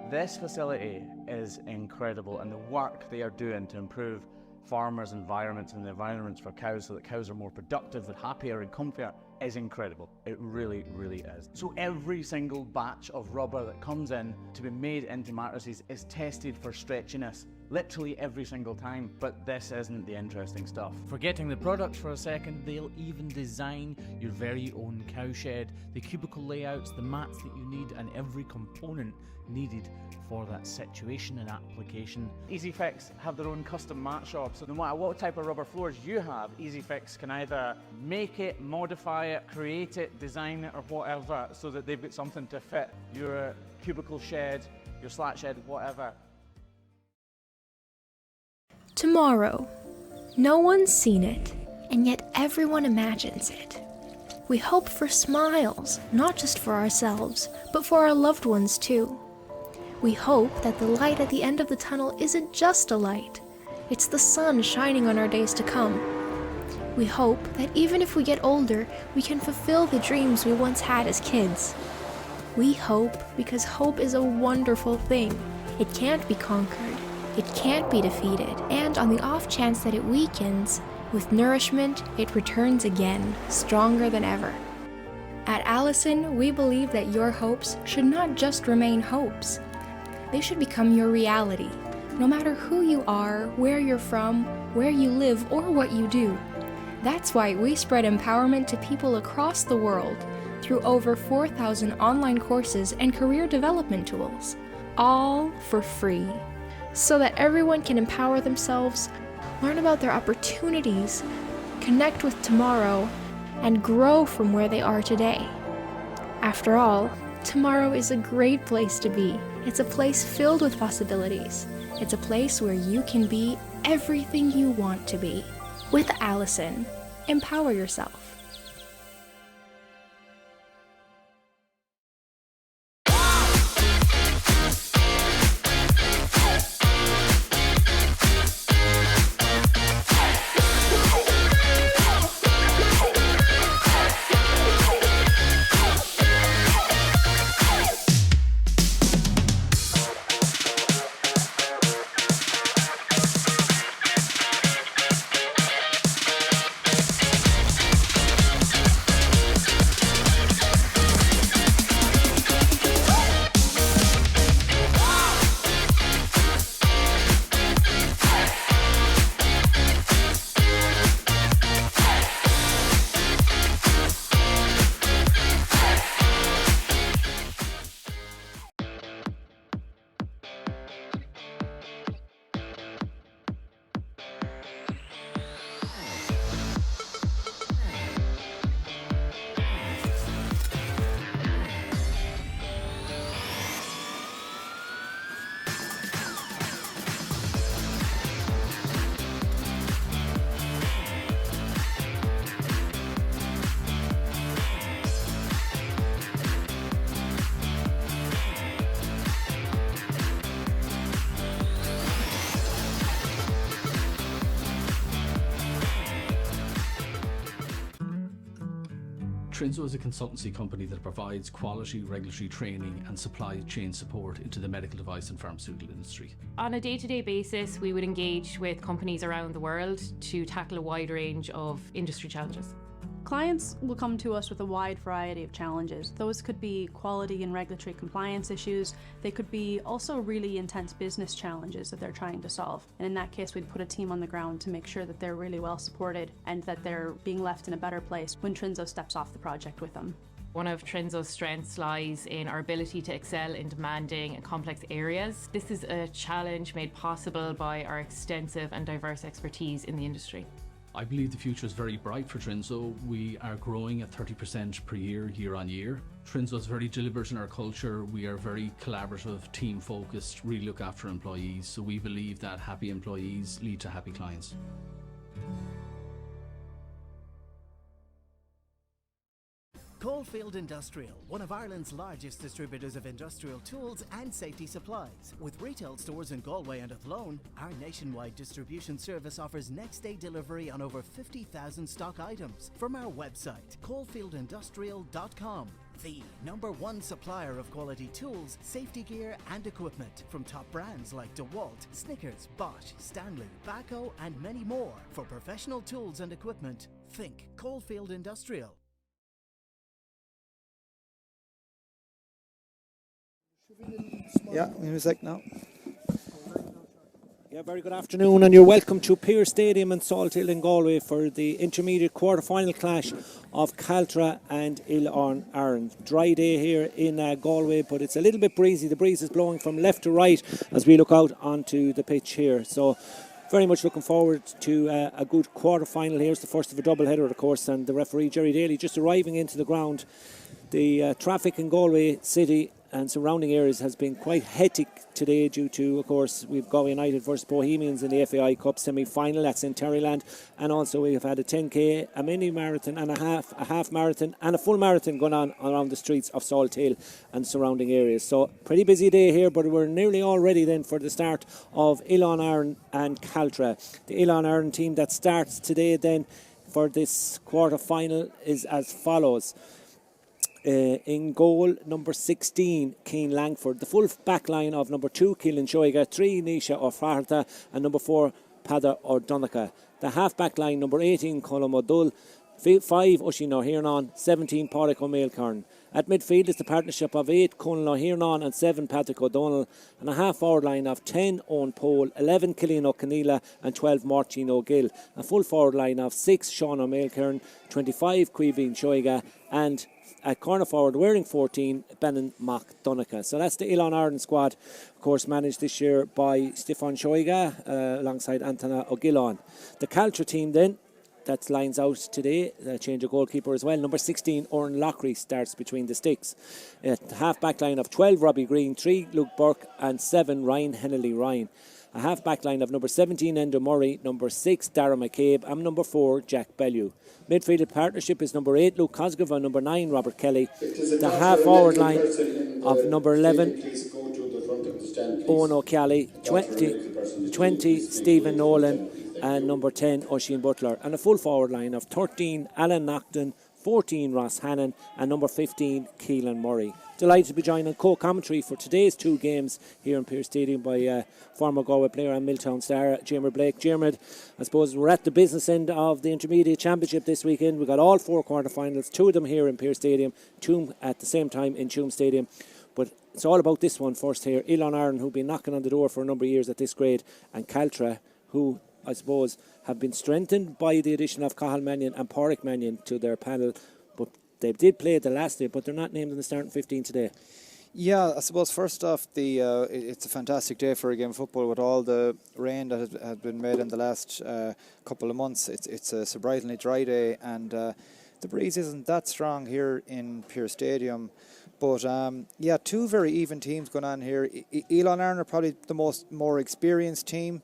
This facility is incredible, and the work they are doing to improve farmers' environments and the environments for cows so that cows are more productive, they're happier and comfier is incredible. It really, really is. So every single batch of rubber that comes in to be made into mattresses is tested for stretchiness, literally every single time. But this isn't the interesting stuff. Forgetting the products for a second, they'll even design your very own cowshed, the cubicle layouts, the mats that you need, and every component needed for that situation and application. EasyFix have their own custom mat shop, so no matter what type of rubber floors you have, EasyFix can either make it, modify it, create it, design it, or whatever, so that they've got something to fit your cubicle shed, your slat shed, whatever. Tomorrow. No one's seen it, and yet everyone imagines it. We hope for smiles, not just for ourselves, but for our loved ones too. We hope that the light at the end of the tunnel isn't just a light. It's the sun shining on our days to come. We hope that even if we get older, we can fulfill the dreams we once had as kids. We hope because hope is a wonderful thing. It can't be conquered. It can't be defeated. And on the off chance that it weakens, with nourishment, it returns again, stronger than ever. At Allison, we believe that your hopes should not just remain hopes. They should become your reality, no matter who you are, where you're from, where you live, or what you do. That's why we spread empowerment to people across the world through over 4,000 online courses and career development tools, all for free, so that everyone can empower themselves, learn about their opportunities, connect with tomorrow, and grow from where they are today. After all, tomorrow is a great place to be. It's a place filled with possibilities. It's a place where you can be everything you want to be. With Allison, empower yourself. Trinzo is a consultancy company that provides quality regulatory training and supply chain support into the medical device and pharmaceutical industry. On a day-to-day basis, we would engage with companies around the world to tackle a wide range of industry challenges. Clients will come to us with a wide variety of challenges. Those could be quality and regulatory compliance issues. They could be also really intense business challenges that they're trying to solve. And in that case, we'd put a team on the ground to make sure that they're really well supported and that they're being left in a better place when Trinzo steps off the project with them. One of Trinzo's strengths lies in our ability to excel in demanding and complex areas. This is a challenge made possible by our extensive and diverse expertise in the industry. I believe the future is very bright for Trinzo. We are growing at 30% per year, year on year. Trinzo is very deliberate in our culture. We are very collaborative, team focused, really look after employees. So we believe that happy employees lead to happy clients. Caulfield Industrial, one of Ireland's largest distributors of industrial tools and safety supplies. With retail stores in Galway and Athlone, our nationwide distribution service offers next-day delivery on over 50,000 stock items. From our website, caulfieldindustrial.com. The #1 supplier of quality tools, safety gear and equipment from top brands like DeWalt, Snickers, Bosch, Stanley, Baco and many more. For professional tools and equipment, think Caulfield Industrial. Yeah, music now. Yeah, very good afternoon, and you're welcome to Pearse Stadium in Salthill in Galway for the intermediate quarter-final clash of Caltra and Oilea. Dry day here in Galway, but it's a little bit breezy. The breeze is blowing from left to right as we look out onto the pitch here. So very much looking forward to a good quarter-final here. It's the first of a double-header, of course, and the referee Jerry Daly just arriving into the ground. The traffic in Galway City and surrounding areas has been quite hectic today due to, of course, we've Galway United versus Bohemians in the FAI Cup semi-final. That's in Terryland, and also we've had a 10k, a mini marathon and a half marathon and a full marathon going on around the streets of Salthill and surrounding areas. So pretty busy day here, but we're nearly all ready then for the start of Oilea and Caltra. The Oilea team that starts today then for this quarter-final is as follows. In goal, number 16, Cian Langford. The full back line of number 2, Keelan Shoiga, 3, Nisha O'Farta, and number 4, Pada O'Donoghue. The half back line, number 18, Colm O'Dull, 5, Oisin O'Hiernan, 17, Pádraig O'Mailcarn. At midfield is the partnership of 8, Conal O'Hiernan, and 7, Patrick O'Donnell, and a half forward line of 10, Owen Pole, 11, Cillian O'Canila, and 12, Martin O'Gill. A full forward line of 6, Sean O'Mailcarn, 25, Caoimhín Shoiga, and at corner forward wearing 14, Benin McDonagh. So that's the Oilea squad, of course, managed this year by Stefan Shoiga alongside Anthony O'Gillon. The Caltra team then, that lines out today, change of goalkeeper as well. Number 16, Oran Lockery, starts between the sticks. The half back line of 12, Robbie Green, 3, Luke Burke, and 7, Ryan Hennelly Ryan. A half back line of number 17, Enda Murray, number 6, Darragh McCabe, and number 4, Jack Bellew. Midfield partnership is number 8, Luke Cosgrove, and number 9, Robert Kelly. The half forward line of number 11, Owen O'Cally, 20, Stephen Nolan, and number 10, Oisin Butler. And a full forward line of 13, Alan Naughton, 14, Ross Hannon, and number 15, Keelan Murray. Delighted to be joined on co-commentary for today's two games here in Pearse Stadium by former Galway player and Milltown star Diarmuid Blake. Diarmuid, I suppose we're at the business end of the Intermediate Championship this weekend. We've got all 4 quarter-finals, 2 of them here in Pearse Stadium, 2 at the same time in Tuam Stadium. But it's all about this one first here. Oilea, who've been knocking on the door for a number of years at this grade, and Caltra, who I suppose have been strengthened by the addition of Cathal Mannion and Pádraig Mannion to their panel. But they did play the last day, but they're not named in the starting 15 today. Yeah, I suppose first off, it's a fantastic day for a game of football with all the rain that has been made in the last couple of months. It's a surprisingly dry day, and the breeze isn't that strong here in Pearse Stadium. But yeah, 2 very even teams going on here. Oilea are probably the more experienced team.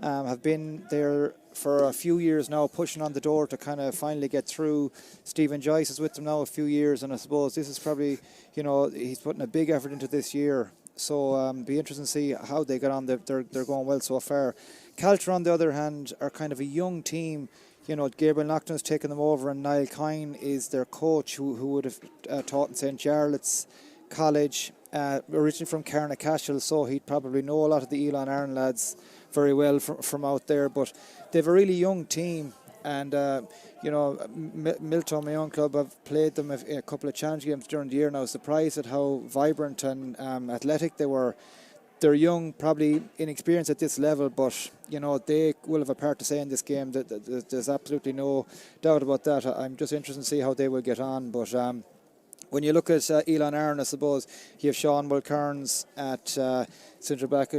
Have been there for a few years now, pushing on the door to kind of finally get through. Stephen Joyce is with them now a few years, and I suppose this is probably, he's putting a big effort into this year. So be interesting to see how they get on. They're going well so far. Caltra, on the other hand, are kind of a young team. Gabriel Naughton has taken them over, and Niall Kine is their coach, who would have taught in St. Jarlath's College, originally from Carnacashel, so he'd probably know a lot of the Oilea lads very well from out there. But they've a really young team, And Milton, my own club, have played them a couple of challenge games during the year now. Surprised at how vibrant and athletic they were. They're young, probably inexperienced at this level, but they will have a part to say in this game. There's absolutely no doubt about that. I'm just interested to see how they will get on. But when you look at Elon Aaron, I suppose you have Sean Mulcairns at centre back.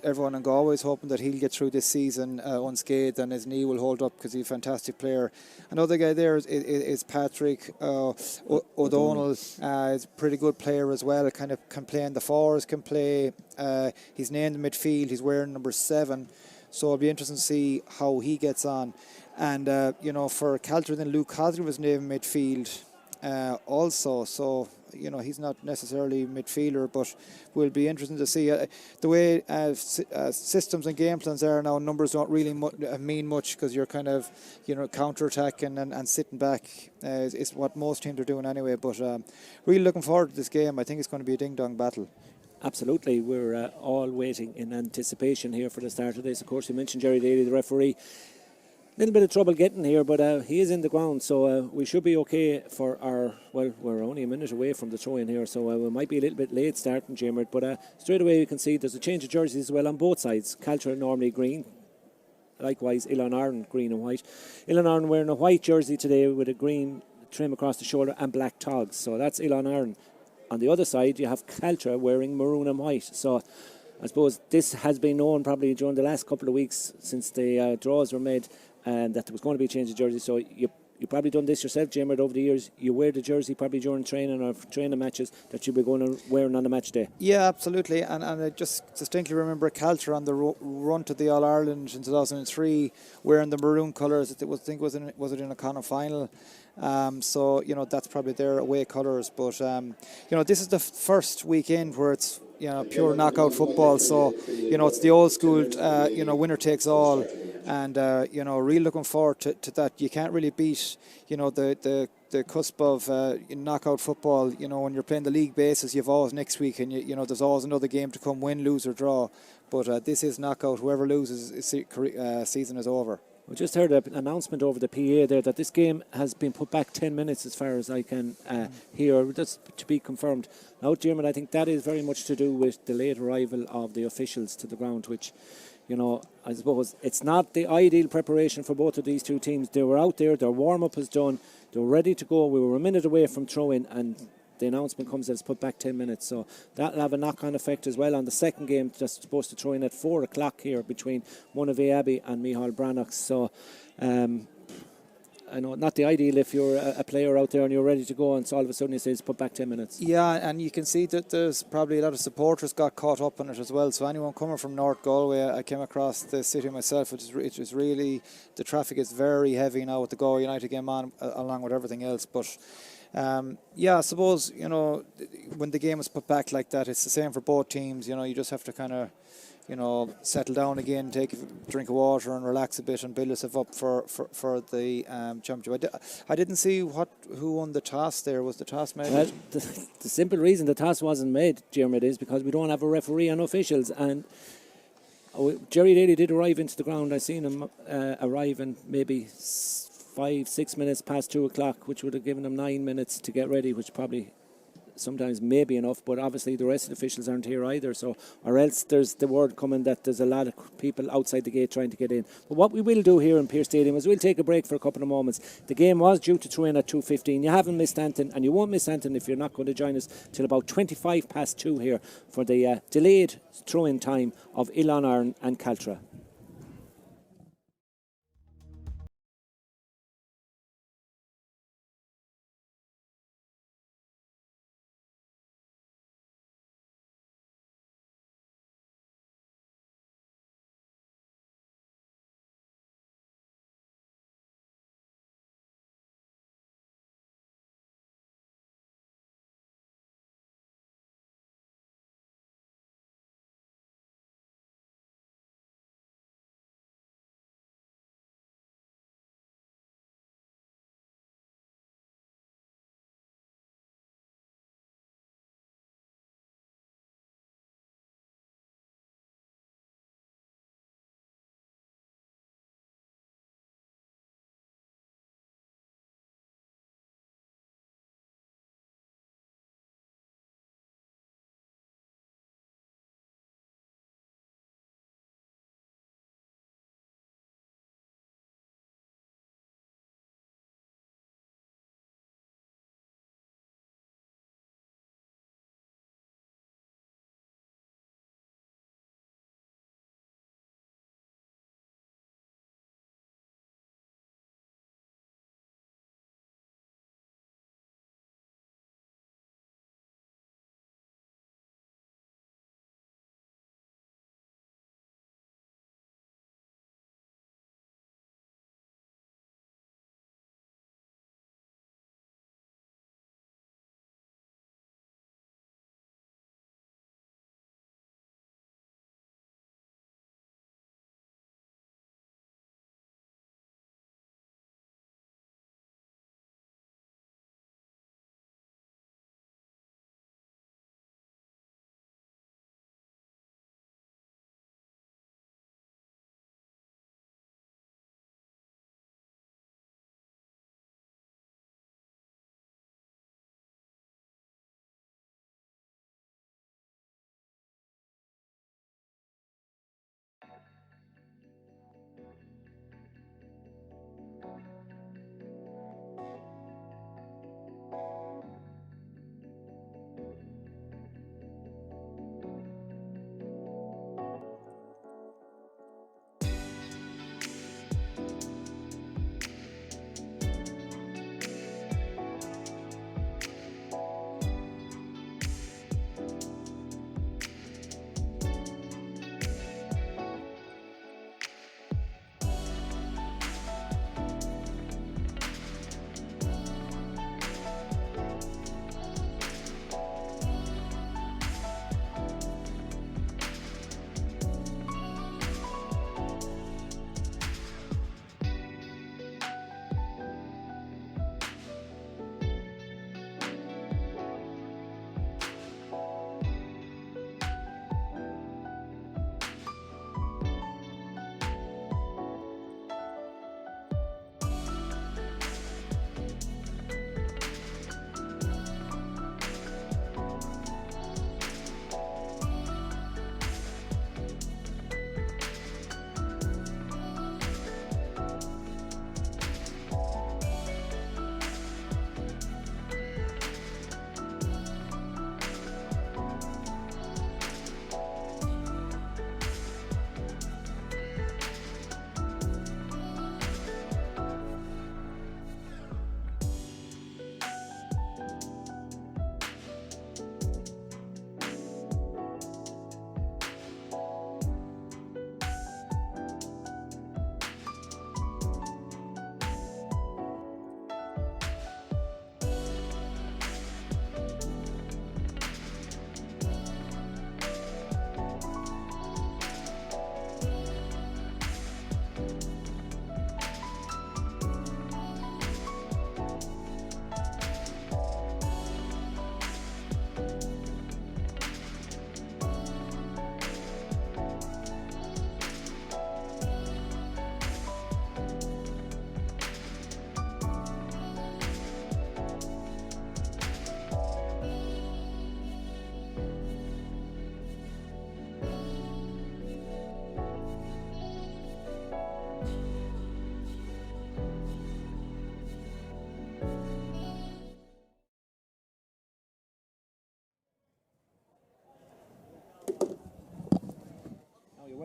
Everyone in Galway is hoping that he'll get through this season unscathed and his knee will hold up because he's a fantastic player. Another guy there is Patrick O'Donnell. Is a pretty good player as well. Kind of can play in the fours, can play. He's named in midfield. He's wearing number 7. So it'll be interesting to see how he gets on. And for Caltra, then Luke Cosgrave was named midfield. Also, so he's not necessarily midfielder, but will be interesting to see the way systems and game plans are now. Numbers don't really mean much because you're kind of counter-attacking and sitting back is what most teams are doing anyway. But really looking forward to this game. I think it's going to be a ding-dong battle. Absolutely, we're all waiting in anticipation here for the start of this. Of course, you mentioned Jerry Daly, the referee. Little bit of trouble getting here, but he is in the ground, so we should be okay for we're only a minute away from the throw-in here, so we might be a little bit late starting, Jimmer, but straight away you can see there's a change of jerseys as well on both sides. Caltra normally green, likewise Elon Aaron green and white. Elon Aaron wearing a white jersey today with a green trim across the shoulder and black togs, so that's Elon Aaron. On the other side you have Caltra wearing maroon and white, so I suppose this has been known probably during the last couple of weeks since the draws were made, and that there was going to be a change of jersey. So you probably done this yourself, Jim, over the years. You wear the jersey probably during training or training matches that you'll be going to wearing on the match day. Yeah, absolutely. And I just distinctly remember Caltra on the run to the All Ireland in 2003 wearing the maroon colours. I think was it in a Connacht final. So that's probably their away colours. But this is the first weekend where it's pure knockout football. So it's the old school winner takes all. And really looking forward to that. You can't really beat the cusp of knockout football. When you're playing the league basis, you've always next week, and there's always another game to come, win, lose or draw. But this is knockout. Whoever loses, season is over. We just heard an announcement over the PA there that this game has been put back 10 minutes as far as I can hear. That's to be confirmed. Now, Jim, I think that is very much to do with the late arrival of the officials to the ground, which, I suppose it's not the ideal preparation for both of these two teams. They were out there, their warm-up is done, they were ready to go. We were a minute away from throw-in, and the announcement comes that it's put back 10 minutes. So that'll have a knock-on effect as well on the second game that's supposed to throw in at 4 o'clock here between Monavea Abbey and Micheál Brannock. So I know not the ideal if you're a player out there and you're ready to go, and so all of a sudden it says put back 10 minutes. Yeah, and you can see that there's probably a lot of supporters got caught up in it as well. So anyone coming from North Galway, I came across the city myself, which is really, the traffic is very heavy now with the Galway United game on, along with everything else. But I suppose when the game is put back like that, it's the same for both teams. You just have to kind of settle down again, take a drink of water and relax a bit and build yourself up for the championship. I didn't see who won the toss there. Was the toss made? Well, the simple reason the toss wasn't made, Jeremy, is because we don't have a referee and officials. And Jerry Daly did arrive into the ground. I seen him arrive in maybe 5-6 minutes past 2 o'clock, which would have given him 9 minutes to get ready, which probably sometimes may be enough, but obviously the rest of the officials aren't here either, so or else there's the word coming that there's a lot of people outside the gate trying to get in. But what we will do here in Pearse Stadium is we'll take a break for a couple of moments. The game was due to throw in at 2:15. You haven't missed anything, and you won't miss anything if you're not going to join us till about 25 past 2 here for the delayed throw-in time of Elon Aaron and Caltra.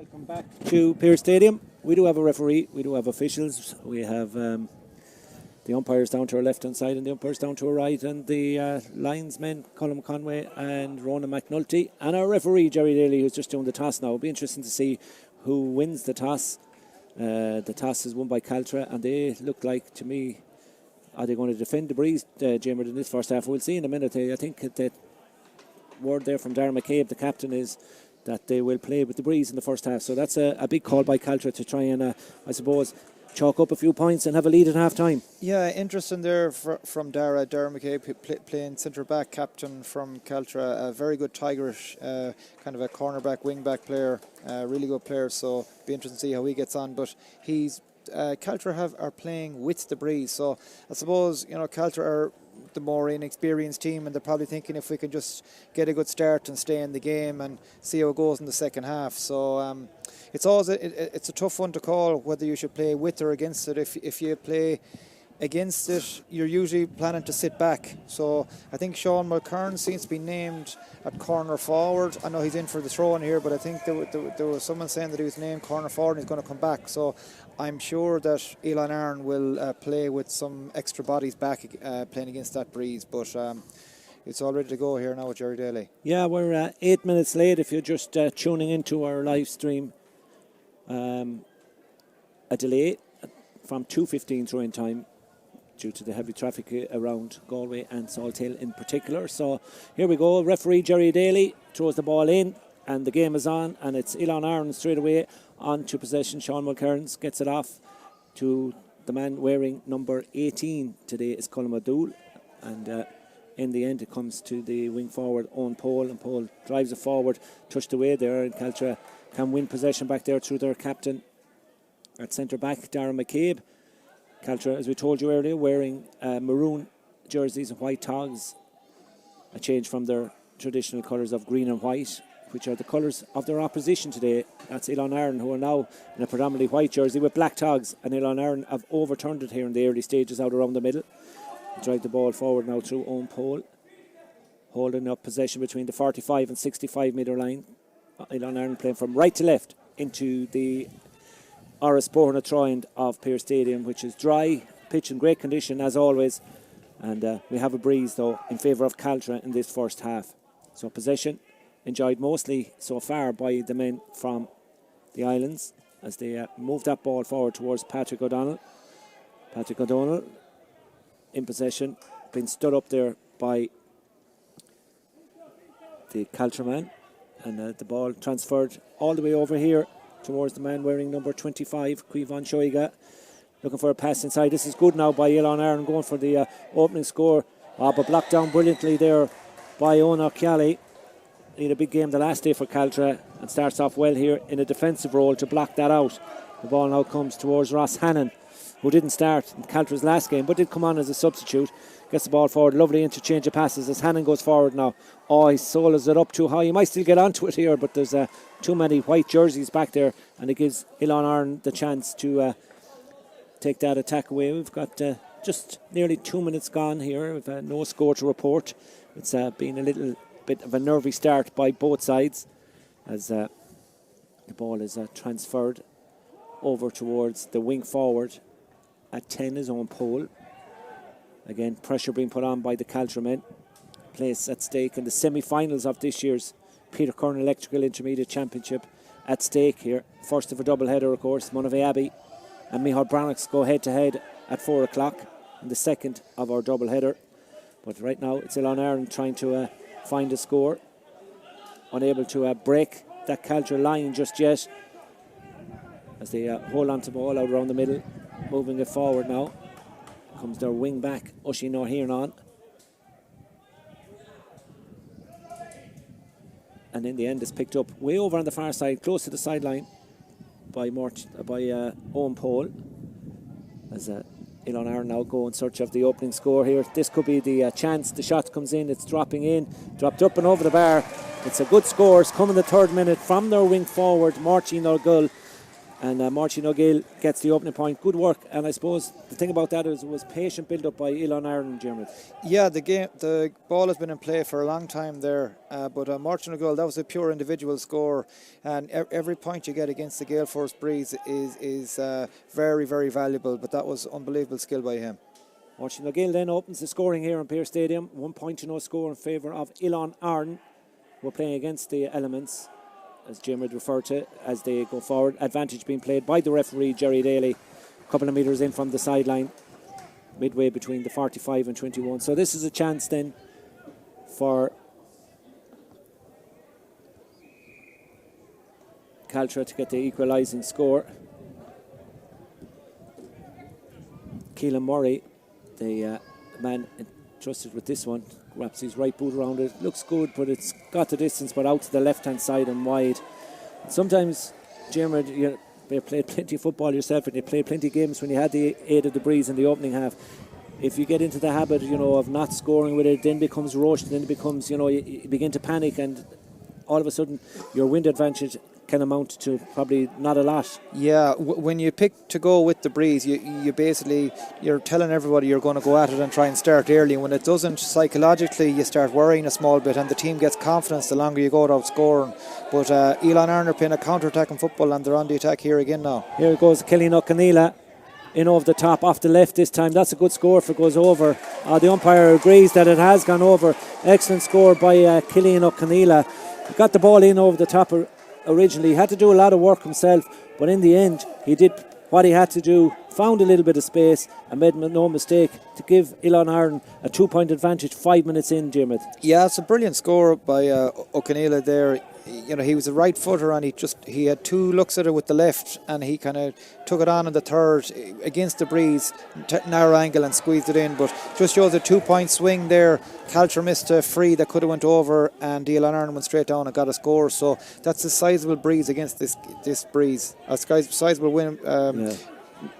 Welcome back to Pearse Stadium. We do have a referee, we do have officials, we have the umpires down to our left hand side and the umpires down to our right, and the linesmen Colm Conway and Ronan McNulty, and our referee Jerry Daly, who's just doing the toss now. It'll be interesting to see who wins the toss. The toss is won by Caltra, and they look like, to me, are they going to defend the breeze, Jamer, in this first half? We'll see in a minute. I think the word there from Darren McCabe, the captain, is that they will play with the breeze in the first half. So that's a big call by Caltra to try and, I suppose, chalk up a few points and have a lead at half time. Yeah, interesting there from Darren McCabe, playing centre back, captain from Caltra, a very good Tigerish, kind of a cornerback, wing back player, really good player. So be interesting to see how he gets on. But he's Caltra are playing with the breeze. So I suppose, Caltra are the more inexperienced team, and they're probably thinking if we can just get a good start and stay in the game and see how it goes in the second half. So it's always it's a tough one to call whether you should play with or against it. If you play against it, you're usually planning to sit back. So I think Sean Mulcairn seems to be named at corner forward. I know he's in for the throw in here, but I think there was someone saying that he was named corner forward and he's going to come back. So I'm sure that Elon Aaron will play with some extra bodies back playing against that breeze. But it's all ready to go here now with Jerry Daly. Yeah, we're 8 minutes late if you're just tuning into our live stream. A delay from 2:15 throw-in time due to the heavy traffic around Galway and Salthill in particular. So here we go. Referee Jerry Daly throws the ball in and the game is on, and it's Elon Aaron straight away on to possession. Sean Mulcairn gets it off to the man wearing number 18 today is Colm O'Doul, and in the end it comes to the wing forward Owen Pole, and Pole drives it forward, touched away there, and Caltra can win possession back there through their captain at centre back Darren McCabe. Caltra, as we told you earlier, wearing maroon jerseys and white togs, a change from their traditional colours of green and white, which are the colours of their opposition today. That's Elon Aaron, who are now in a predominantly white jersey with black togs, and Elon Aaron have overturned it here in the early stages out around the middle. Drive the ball forward now through Owen Pole, holding up possession between the 45 and 65 metre line. Elon Aaron playing from right to left into the Áras Bóithre Troend of Pearse Stadium, which is dry, pitch in great condition as always, and we have a breeze though in favour of Caltra in this first half. So possession enjoyed mostly so far by the men from the islands as they move that ball forward towards Patrick O'Donnell. Patrick O'Donnell in possession, being stood up there by the Caltra man, and the ball transferred all the way over here towards the man wearing number 25, Cuivon Shoiga, looking for a pass inside. This is good now by Elon Aaron, going for the opening score, but blocked down brilliantly there by Owen O'Keally. He had a big game the last day for Caltra and starts off well here in a defensive role to block that out. The ball now comes towards Ross Hannon, who didn't start in Caltra's last game but did come on as a substitute. Gets the ball forward, lovely interchange of passes as Hannon goes forward now. Oh, he solos it up too high. He might still get onto it here, but there's too many white jerseys back there, and it gives Elon Aaron the chance to take that attack away. We've got just nearly 2 minutes gone here. We've no score to report. It's been a little bit of a nervy start by both sides as the ball is transferred over towards the wing forward at 10 is Owen Pole. Again, pressure being put on by the Caltra men. Place at stake in the semi-finals of this year's Peter Curran Electrical Intermediate Championship at stake here. First of a double header, of course. Monavey Abbey and Mihal Brannocks go head to head at 4 o'clock in the second of our double header. But right now it's Elon Aaron trying to find a score. Unable to break that Caltra line just yet as they hold on to the ball out around the middle, moving it forward now. Comes their wing back, Oisín O'Hiernan. And in the end, it's picked up way over on the far side, close to the sideline, by Owen Pole. As Elon Aaron now go in search of the opening score here. This could be the chance. The shot comes in, it's dropping in, dropped up and over the bar. It's a good score. It's coming the third minute from their wing forward, Martin O'Gull. And Martin O'Gill gets the opening point. Good work. And I suppose the thing about that is it was patient build-up by Elon Ireland, Jeremy. Yeah, the ball has been in play for a long time there, but Martin O'Gill, that was a pure individual score, and every point you get against the Gale Force Breeze is very, very valuable, but that was unbelievable skill by him. Martin O'Gill then opens the scoring here in Pearse Stadium. 1 point to no score in favour of Elon Ireland. We're playing against the Elements, as Jim had referred to, as they go forward. Advantage being played by the referee, Jerry Daly, a couple of metres in from the sideline, midway between the 45 and 21. So this is a chance then for Caltra to get the equalising score. Keelan Murray, the man entrusted with this one, wraps his right boot around it. Looks good, but it's got the distance, but out to the left-hand side and wide. Sometimes, Jim, you played plenty of football yourself, and you played plenty of games when you had the aid of the breeze in the opening half. If you get into the habit, of not scoring with it, then it becomes rushed, then it becomes, you begin to panic, and all of a sudden your wind advantage can amount to probably not a lot. Yeah, when you pick to go with the breeze, you basically, you're telling everybody you're going to go at it and try and start early. When it doesn't, psychologically you start worrying a small bit, and the team gets confidence the longer you go without scoring. But Elon Ireland are playing a counter-attacking football, and they're on the attack here again now. Here goes Killian O'Connell in over the top, off the left this time. That's a good score if it goes over. The umpire agrees that it has gone over. Excellent score by Killian O'Connell. He got the ball in over the top originally. He had to do a lot of work himself, but in the end he did what he had to do, found a little bit of space and made no mistake to give Elon Ireland a 2-point advantage 5 minutes in, Dermot. Yeah, it's a brilliant score by O'Connell there. He was a right footer, and he had 2 looks at it with the left, and he kind of took it on in the third against the breeze, narrow angle, and squeezed it in. But just shows a 2-point swing there. Caltra missed a free that could have went over, and Elon Ireland went straight down and got a score. So that's a sizable breeze against this breeze. A sizable win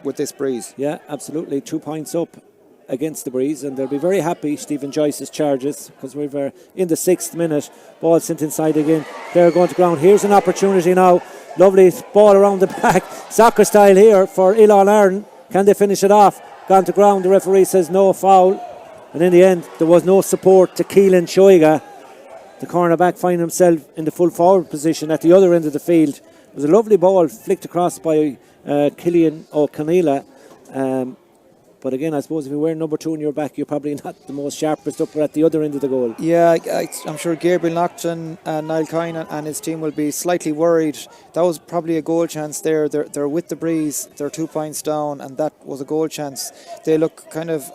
with this breeze. Yeah, absolutely. 2 points up against the breeze, and they'll be very happy, Stephen Joyce's charges, because we're in the 6th minute. Ball sent inside again. They're going to ground. Here's an opportunity now. Lovely ball around the back, soccer style here for Elon Ireland. Can they finish it off? Gone to ground. The referee says no foul, and in the end there was no support to Keelan Shoiga. The cornerback finding himself in the full forward position at the other end of the field. It was a lovely ball flicked across by Killian O'Connell. But again, I suppose if you're wearing number 2 in your back, you're probably not the most sharpest up at the other end of the goal. Yeah, I'm sure Gabriel Naughton and Niall Coyne and his team will be slightly worried. That was probably a goal chance there. They're with the breeze, they're 2 points down, and that was a goal chance. They look kind of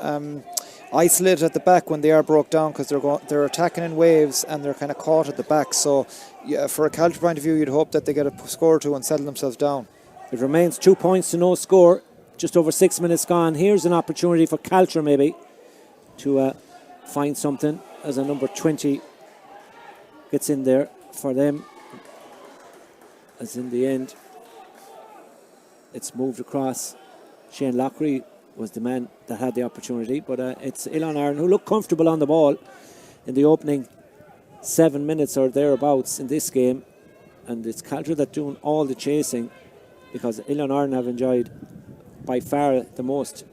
isolated at the back when they are broke down, because they're attacking in waves and they're kind of caught at the back. So yeah, for a Caltra point of view, you'd hope that they get a score or 2 and settle themselves down. It remains 2 points to no score. Just over 6 minutes gone. Here's an opportunity for Caltra maybe to find something as a number 20 gets in there for them. As in the end, it's moved across. Shane Lockery was the man that had the opportunity, but it's Elon Ireland who looked comfortable on the ball in the opening 7 minutes or thereabouts in this game, and it's Caltra that doing all the chasing, because Elon Ireland have enjoyed by far the most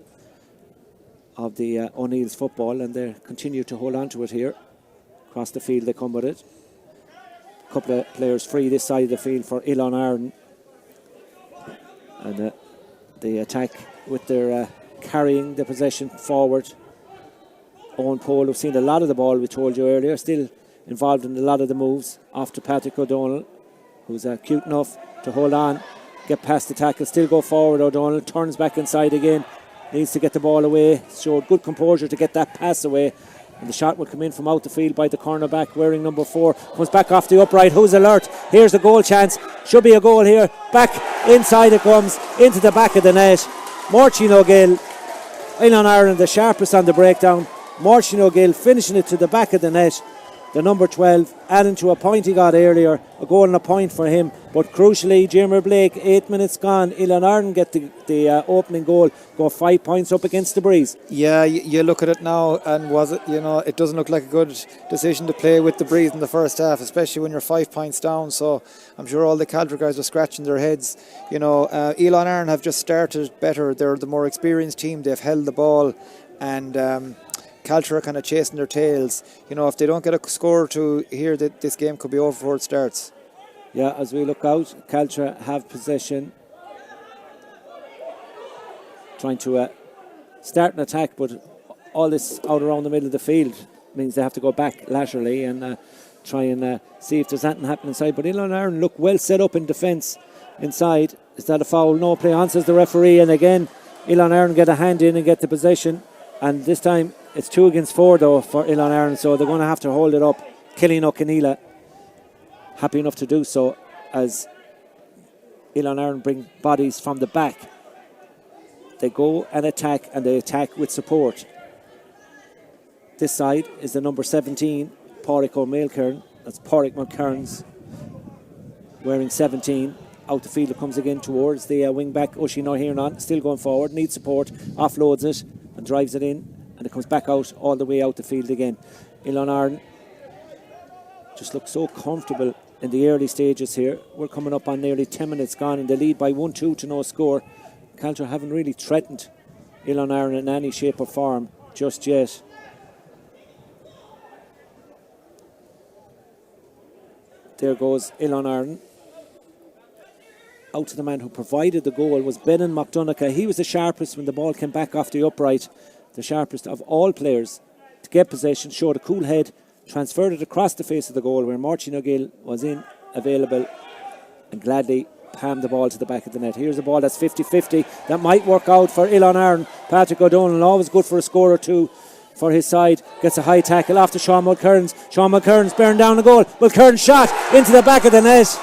of the O'Neill's football, and they continue to hold on to it here. Across the field they come with it. A couple of players free this side of the field for Elon Ireland, and the attack with their carrying the possession forward. Owen Pole, who've seen a lot of the ball, we told you earlier, still involved in a lot of the moves, off to Patrick O'Donnell, who's cute enough to hold on, get past the tackle, still go forward. O'Donnell turns back inside again, needs to get the ball away, showed good composure to get that pass away, and the shot will come in from out the field by the cornerback wearing number 4, comes back off the upright. Who's alert? Here's the goal chance, should be a goal here. Back inside it comes, into the back of the net. Martin O'Gill, Elon Ireland the sharpest on the breakdown. Martin O'Gill finishing it to the back of the net. the number 12, adding to a point he got earlier, a goal and a point for him. But crucially, Jimmer Blake, 8 minutes gone, Ilan get the opening goal, go 5 points up against the Breeze. Yeah, you look at it now, and it doesn't look like a good decision to play with the Breeze in the first half, especially when you're 5 points down. So I'm sure all the Caltra guys were scratching their heads. Ilan Aaron have just started better. They're the more experienced team. They've held the ball, and Caltra are kind of chasing their tails. If they don't get a score or two here, that this game could be over before it starts. Yeah, as we look out, Caltra have possession, trying to start an attack, but all this out around the middle of the field means they have to go back laterally and try and see if there's anything happening inside. But Ilan Aaron look well set up in defence inside. Is that a foul? No, play on, says the referee, and again Ilan Aaron get a hand in and get the possession, and this time it's 2 against 4 though for Ilan Aaron, so they're going to have to hold it up. Killing O'Keneela happy enough to do so as Ilan Aaron bring bodies from the back. They go and attack, and they attack with support. This side is the number 17, Pádraig O'Mealkern. That's Pádraig McKearns wearing 17. Out the field it comes again towards the wing back, Oisin O'Hiernan, still going forward, needs support, offloads it and drives it in, and it comes back out all the way out the field again. Ilan Aaron just looks so comfortable in the early stages here. We're coming up on nearly 10 minutes gone, and they lead by 1-2 to no score. Caltra haven't really threatened Ilan Aaron in any shape or form just yet. There goes Ilan Aaron. Out to the man who provided the goal was Benin McDonagh. He was the sharpest when the ball came back off the upright. The sharpest of all players to get possession, showed a cool head, transferred it across the face of the goal where Martin O'Gill was available, and gladly palmed the ball to the back of the net. Here's a ball that's 50-50. That might work out for Ilan Aaron. Patrick O'Donnell, always good for a score or two for his side. Gets a high tackle off to Sean Mulkerns. Sean Mulkerns bearing down the goal. Mulkerns shot into the back of the net.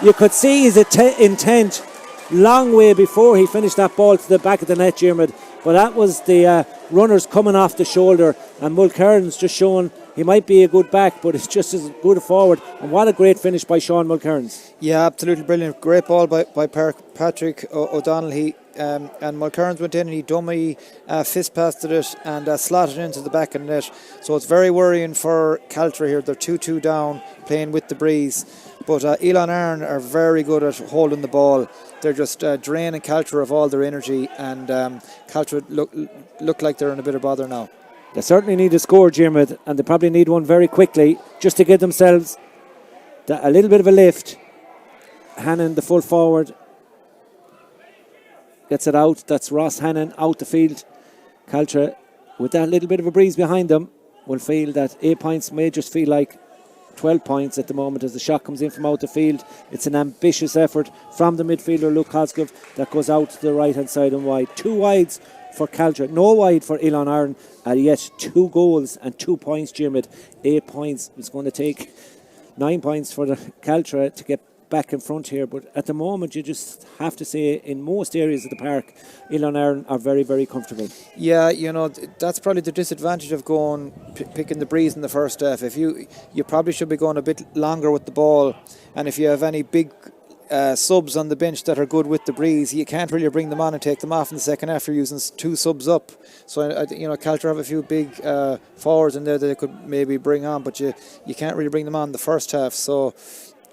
You could see his intent long way before he finished that ball to the back of the net, Jermid. But that was the runners coming off the shoulder, and Mulkerns just showing he might be a good back, but it's just as good a forward. And what a great finish by Sean Mulkerns. Yeah, absolutely brilliant. Great ball by Patrick O'Donnell. And Mulkerns went in and he dummy fist passed it and slotted into the back of the net. So it's very worrying for Caltra here. They're 2-2 down, playing with the Breeze. But Ilan Aaron are very good at holding the ball. They're just draining Caltra of all their energy, and Caltra look like they're in a bit of bother now. They certainly need a score, Jermid, and they probably need one very quickly just to give themselves a little bit of a lift. Hannon, the full forward, gets it out. That's Ross Hannon out the field. Caltra, with that little bit of a breeze behind them, will feel that 8 points may just feel like 12 points at the moment as the shot comes in from out the field. It's an ambitious effort from the midfielder Luke Cosgrove that goes out to the right hand side and wide. 2 wides for Caltra, no wide for Ilan Aaron, and yet 2 goals and 2 points, Jermid. 8 points. It's going to take 9 points for the Caltra to get back in front here, but at the moment you just have to say in most areas of the park Ilan Aaron are very, very comfortable. Yeah, that's probably the disadvantage of going picking the Breeze in the first half. If you probably should be going a bit longer with the ball, and if you have any big subs on the bench that are good with the Breeze, you can't really bring them on and take them off in the second half. You're using 2 subs up, so Caltra have a few big forwards in there that they could maybe bring on, but you can't really bring them on in the first half. So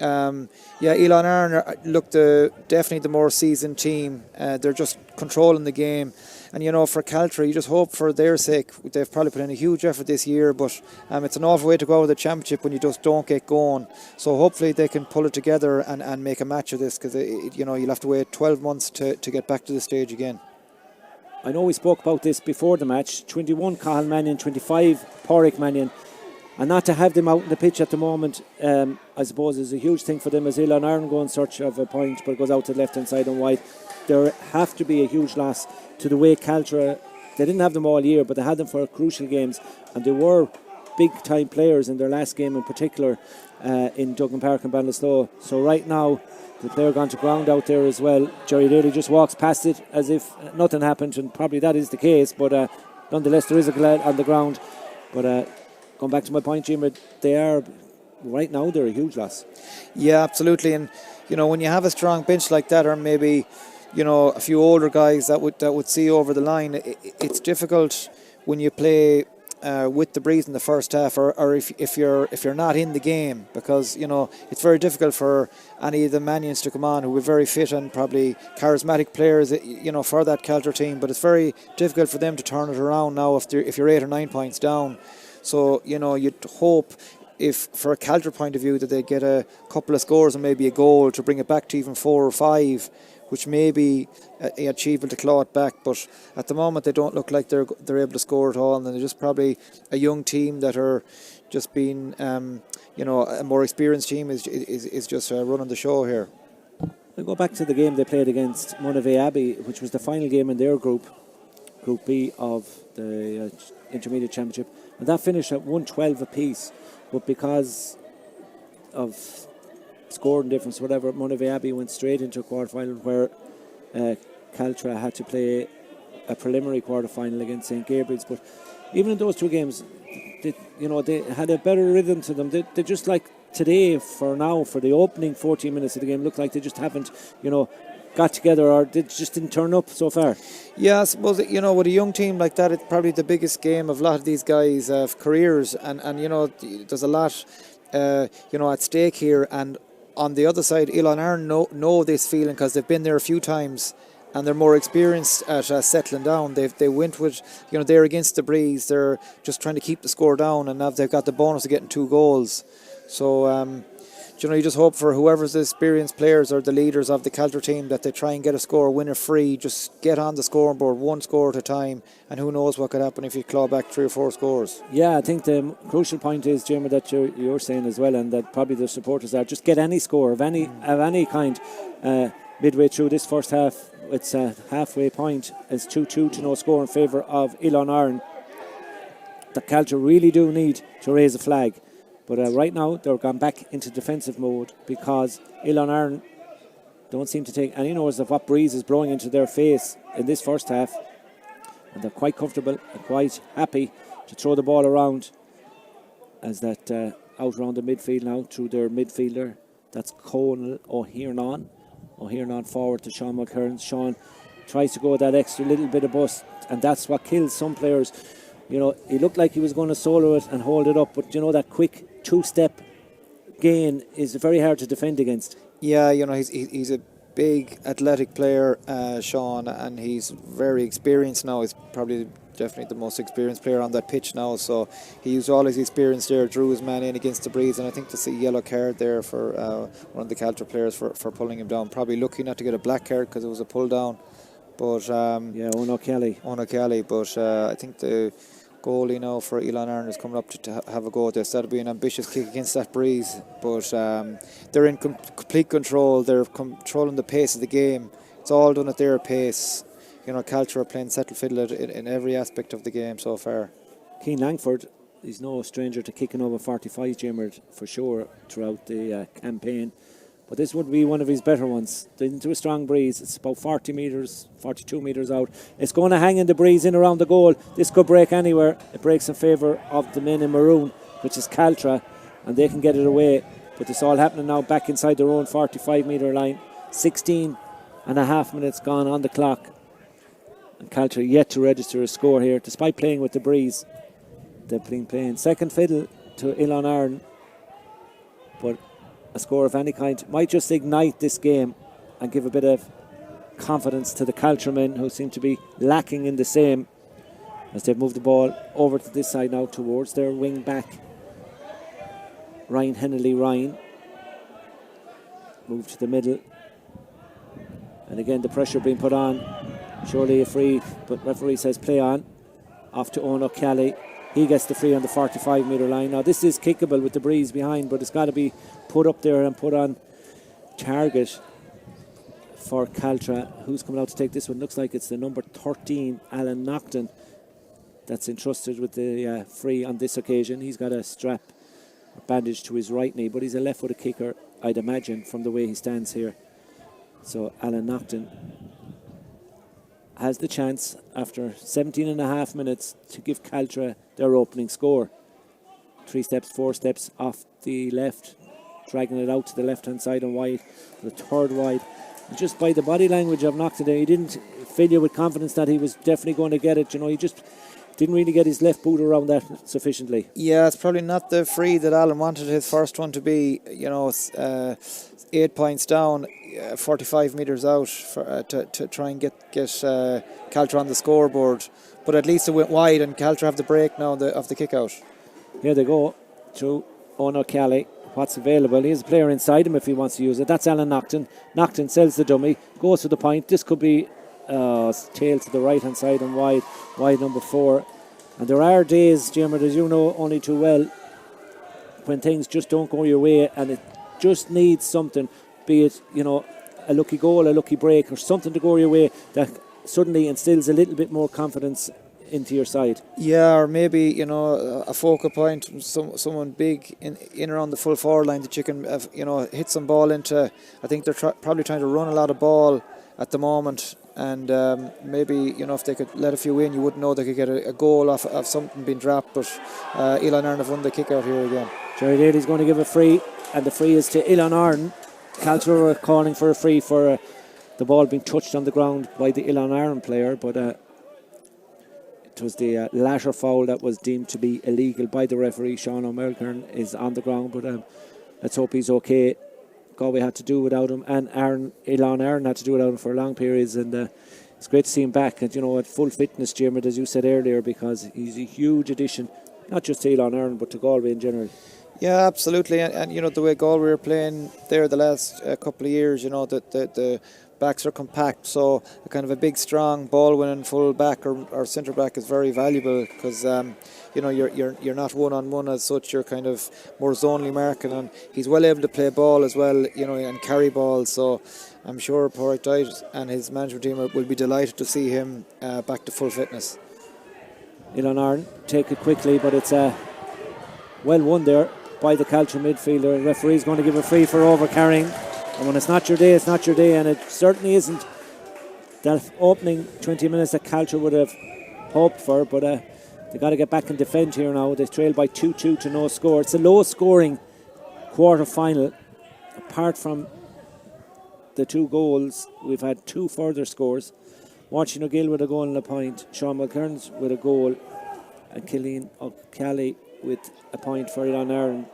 Ilan Aaron look definitely the more seasoned team. They're just controlling the game, and for Caltra, you just hope for their sake. They've probably put in a huge effort this year, but it's an awful way to go out of the championship when you just don't get going. So hopefully they can pull it together and make a match of this, because you'll have to wait 12 months to get back to the stage again. I know we spoke about this before the match. 21 Cathal Mannion, 25 Pádraig Mannion. And not to have them out in the pitch at the moment, I suppose, is a huge thing for them, as Ilan Aaron go in search of a point, but it goes out to the left-hand side and wide. There have to be a huge loss to the way Caltra, they didn't have them all year, but they had them for crucial games, and they were big-time players in their last game in particular in Dublin Park and Ballinasloe. So right now, the player gone to ground out there as well. Jerry Daly just walks past it as if nothing happened, and probably that is the case, but nonetheless there is a glad on the ground. But going back to my point, Jim, they are, right now, they're a huge loss. Yeah, absolutely. And, when you have a strong bench like that, or maybe, a few older guys that would see over the line, it's difficult when you play with the Breeze in the first half, or if you're not in the game, because it's very difficult for any of the Manions to come on who are very fit and probably charismatic players, for that Caltra team. But it's very difficult for them to turn it around now if you're 8 or 9 points down. So you'd hope, if for a Caltra point of view, that they get a couple of scores and maybe a goal to bring it back to even 4 or 5. Which may be achievable to claw it back, but at the moment they don't look like they're able to score at all, and they're just probably a young team that are just being, a more experienced team is just running the show here. We'll go back to the game they played against Oilea Abbey, which was the final game in their Group B of the Intermediate Championship, and that finished at 1-12 apiece, but because of scoring difference, whatever, Oilea Abbey went straight into a quarter-final where Caltra had to play a preliminary quarter-final against St. Gabriel's. But even in those two games, they had a better rhythm to them. They just, like today, for the opening 14 minutes of the game, looked like they just haven't, got together, or they just didn't turn up so far. Yeah, I suppose, with a young team like that, it's probably the biggest game of a lot of these guys' careers, and there's a lot, at stake here. And on the other side, Ilan know this feeling because they've been there a few times, and they're more experienced at settling down. They went with, they're against the Breeze. They're just trying to keep the score down, and now they've got the bonus of getting 2 goals. So, you just hope for whoever's the experienced players or the leaders of the Caltra team that they try and get a score, win or free, just get on the scoring board 1 score at a time, and who knows what could happen if you claw back 3 or 4 scores. Yeah, I think the crucial point is, Jim, that you're saying as well, and that probably the supporters are, just get any score of any kind midway through this first half. It's a halfway point. It's 2-2 to no score in favour of Ilan Iron. The Caltra really do need to raise a flag. But right now, they're gone back into defensive mode because Ilan Iron don't seem to take any notice of what breeze is blowing into their face in this first half. And they're quite comfortable and quite happy to throw the ball around as that out around the midfield now through their midfielder. That's Conal O'Hiernan. O'Hiernan forward to Sean McKern. Sean tries to go that extra little bit of bust, and that's what kills some players. He looked like he was going to solo it and hold it up, but that quick 2-step gain is very hard to defend against. Yeah, he's a big athletic player, Sean, and he's very experienced now. He's probably definitely the most experienced player on that pitch now, so he used all his experience there, drew his man in against the Breeze, and I think there's a yellow card there for one of the Caltra players for pulling him down. Probably lucky not to get a black card because it was a pull down. But Ono Kelly. But I think the goalie now for Ilan Iron is coming up to have a go at this. That'll be an ambitious kick against that Breeze. But they're in complete control. They're controlling the pace of the game. It's all done at their pace. Caltra are playing settle fiddle in every aspect of the game so far. Keane Langford, he's no stranger to kicking over 45 Jimmerd for sure throughout the campaign. But this would be one of his better ones. Into a strong breeze. It's about 40 metres, 42 metres out. It's going to hang in the breeze in around the goal. This could break anywhere. It breaks in favour of the men in maroon, which is Caltra, and they can get it away. But it's all happening now back inside their own 45 metre line. 16 and a half minutes gone on the clock. And Caltra yet to register a score here, despite playing with the breeze. They've been playing second fiddle to Ilan Iron. But a score of any kind might just ignite this game and give a bit of confidence to the Caltra men, who seem to be lacking in the same, as they've moved the ball over to this side now towards their wing back Ryan Hennelly. Move to the middle, and again the pressure being put on. Surely a free, but referee says play on. Off to Ono Kelly. He gets the free on the 45 metre line. Now this is kickable with the breeze behind, but it's got to be put up there and put on target for Caltra. Who's coming out to take this one? Looks like it's the number 13, Alan Nocton, that's entrusted with the free on this occasion. He's got a strap or bandage to his right knee, but he's a left-footed kicker, I'd imagine, from the way he stands here. So Alan Nocton has the chance after 17 and a half minutes to give Caltra their opening score. 3 steps, 4 steps off the left, dragging it out to the left-hand side and wide, the third wide. And just by the body language of Naughton there, he didn't fill you with confidence that he was definitely going to get it. He just didn't really get his left boot around that sufficiently. Yeah, it's probably not the free that Alan wanted his first one to be. 8 points down, 45 metres out to try and get Caltra on the scoreboard. But at least it went wide, and Caltra have the break now of the kick out. Here they go to O'Kelly. What's available? He has a player inside him if he wants to use it. That's Alan Naughton. Naughton sells the dummy, goes to the point. This could be tail to the right hand side and wide number 4. And there are days, Jim, as you know only too well, when things just don't go your way and it just needs something, be it a lucky goal, a lucky break, or something to go your way that suddenly instills a little bit more confidence into your side. Yeah, or maybe a focal point, someone big in around the full forward line that you can hit some ball into. I think they're probably trying to run a lot of ball at the moment, and maybe if they could let a few in, you wouldn't know they could get a goal off of something being dropped. But Elon Arn have won the kick out here again. Jerry Daly's going to give a free, and the free is to Elon Arn. Caltra were calling for a free for the ball being touched on the ground by the Elon Arn player, but it was the latter foul that was deemed to be illegal by the referee. Sean O'Melkern is on the ground, but let's hope he's okay. Galway had to do without him, and Elon Arn had to do without him for long periods, and it's great to see him back and at full fitness, Jim, as you said earlier, because he's a huge addition, not just to Elon Arn but to Galway in general. Yeah, absolutely, and the way Galway were playing there the last couple of years, that the backs are compact, so a kind of a big, strong, ball-winning full back or centre back is very valuable, because you're not one-on-one as such. You're kind of more zonally marking, and he's well able to play ball as well, and carry ball. So I'm sure Porrick Dyke and his management team will be delighted to see him back to full fitness. Elon Arn take it quickly, but it's well won there by the Caltra midfielder. The referee's going to give a free for over-carrying. And when it's not your day, it's not your day, and it certainly isn't that opening 20 minutes that Caltra would have hoped for, but they got to get back and defend here now. They trail by 2-2 to no score. It's a low-scoring quarter-final. Apart from the 2 goals, we've had 2 further scores. Martin O'Gill with a goal and a point, Sean Mulcairns with a goal, and Cillian O'Kelly with a point for Elon Arn.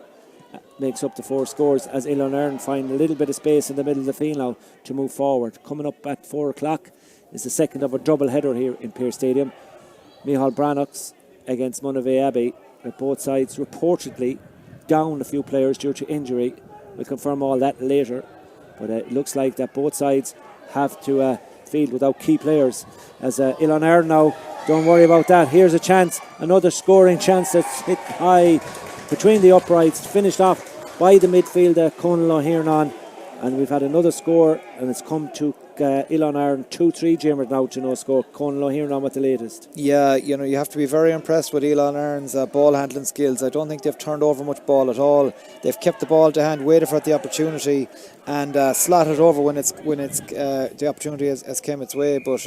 Makes up the 4 scores as Elon Arn find a little bit of space in the middle of the field now to move forward. Coming up at 4 o'clock is the second of a double header here in Pearse Stadium. Micheál Brannocks against Monavea Abbey, with both sides reportedly down a few players due to injury. We'll confirm all that later, but it looks like that both sides have to field without key players. As Elon Arn now, don't worry about that. Here's a chance, another scoring chance that's hit high between the uprights, finished off by the midfielder Conal O'Hiernan, and we've had another score, and it's come to Elon Arn 2-3 Jimmer now to no score. Conal O'Hiernan with the latest. Yeah, you have to be very impressed with Elon Arn's ball handling skills. I don't think they've turned over much ball at all. They've kept the ball to hand, waited for the opportunity, and slotted over when the opportunity has come its way. But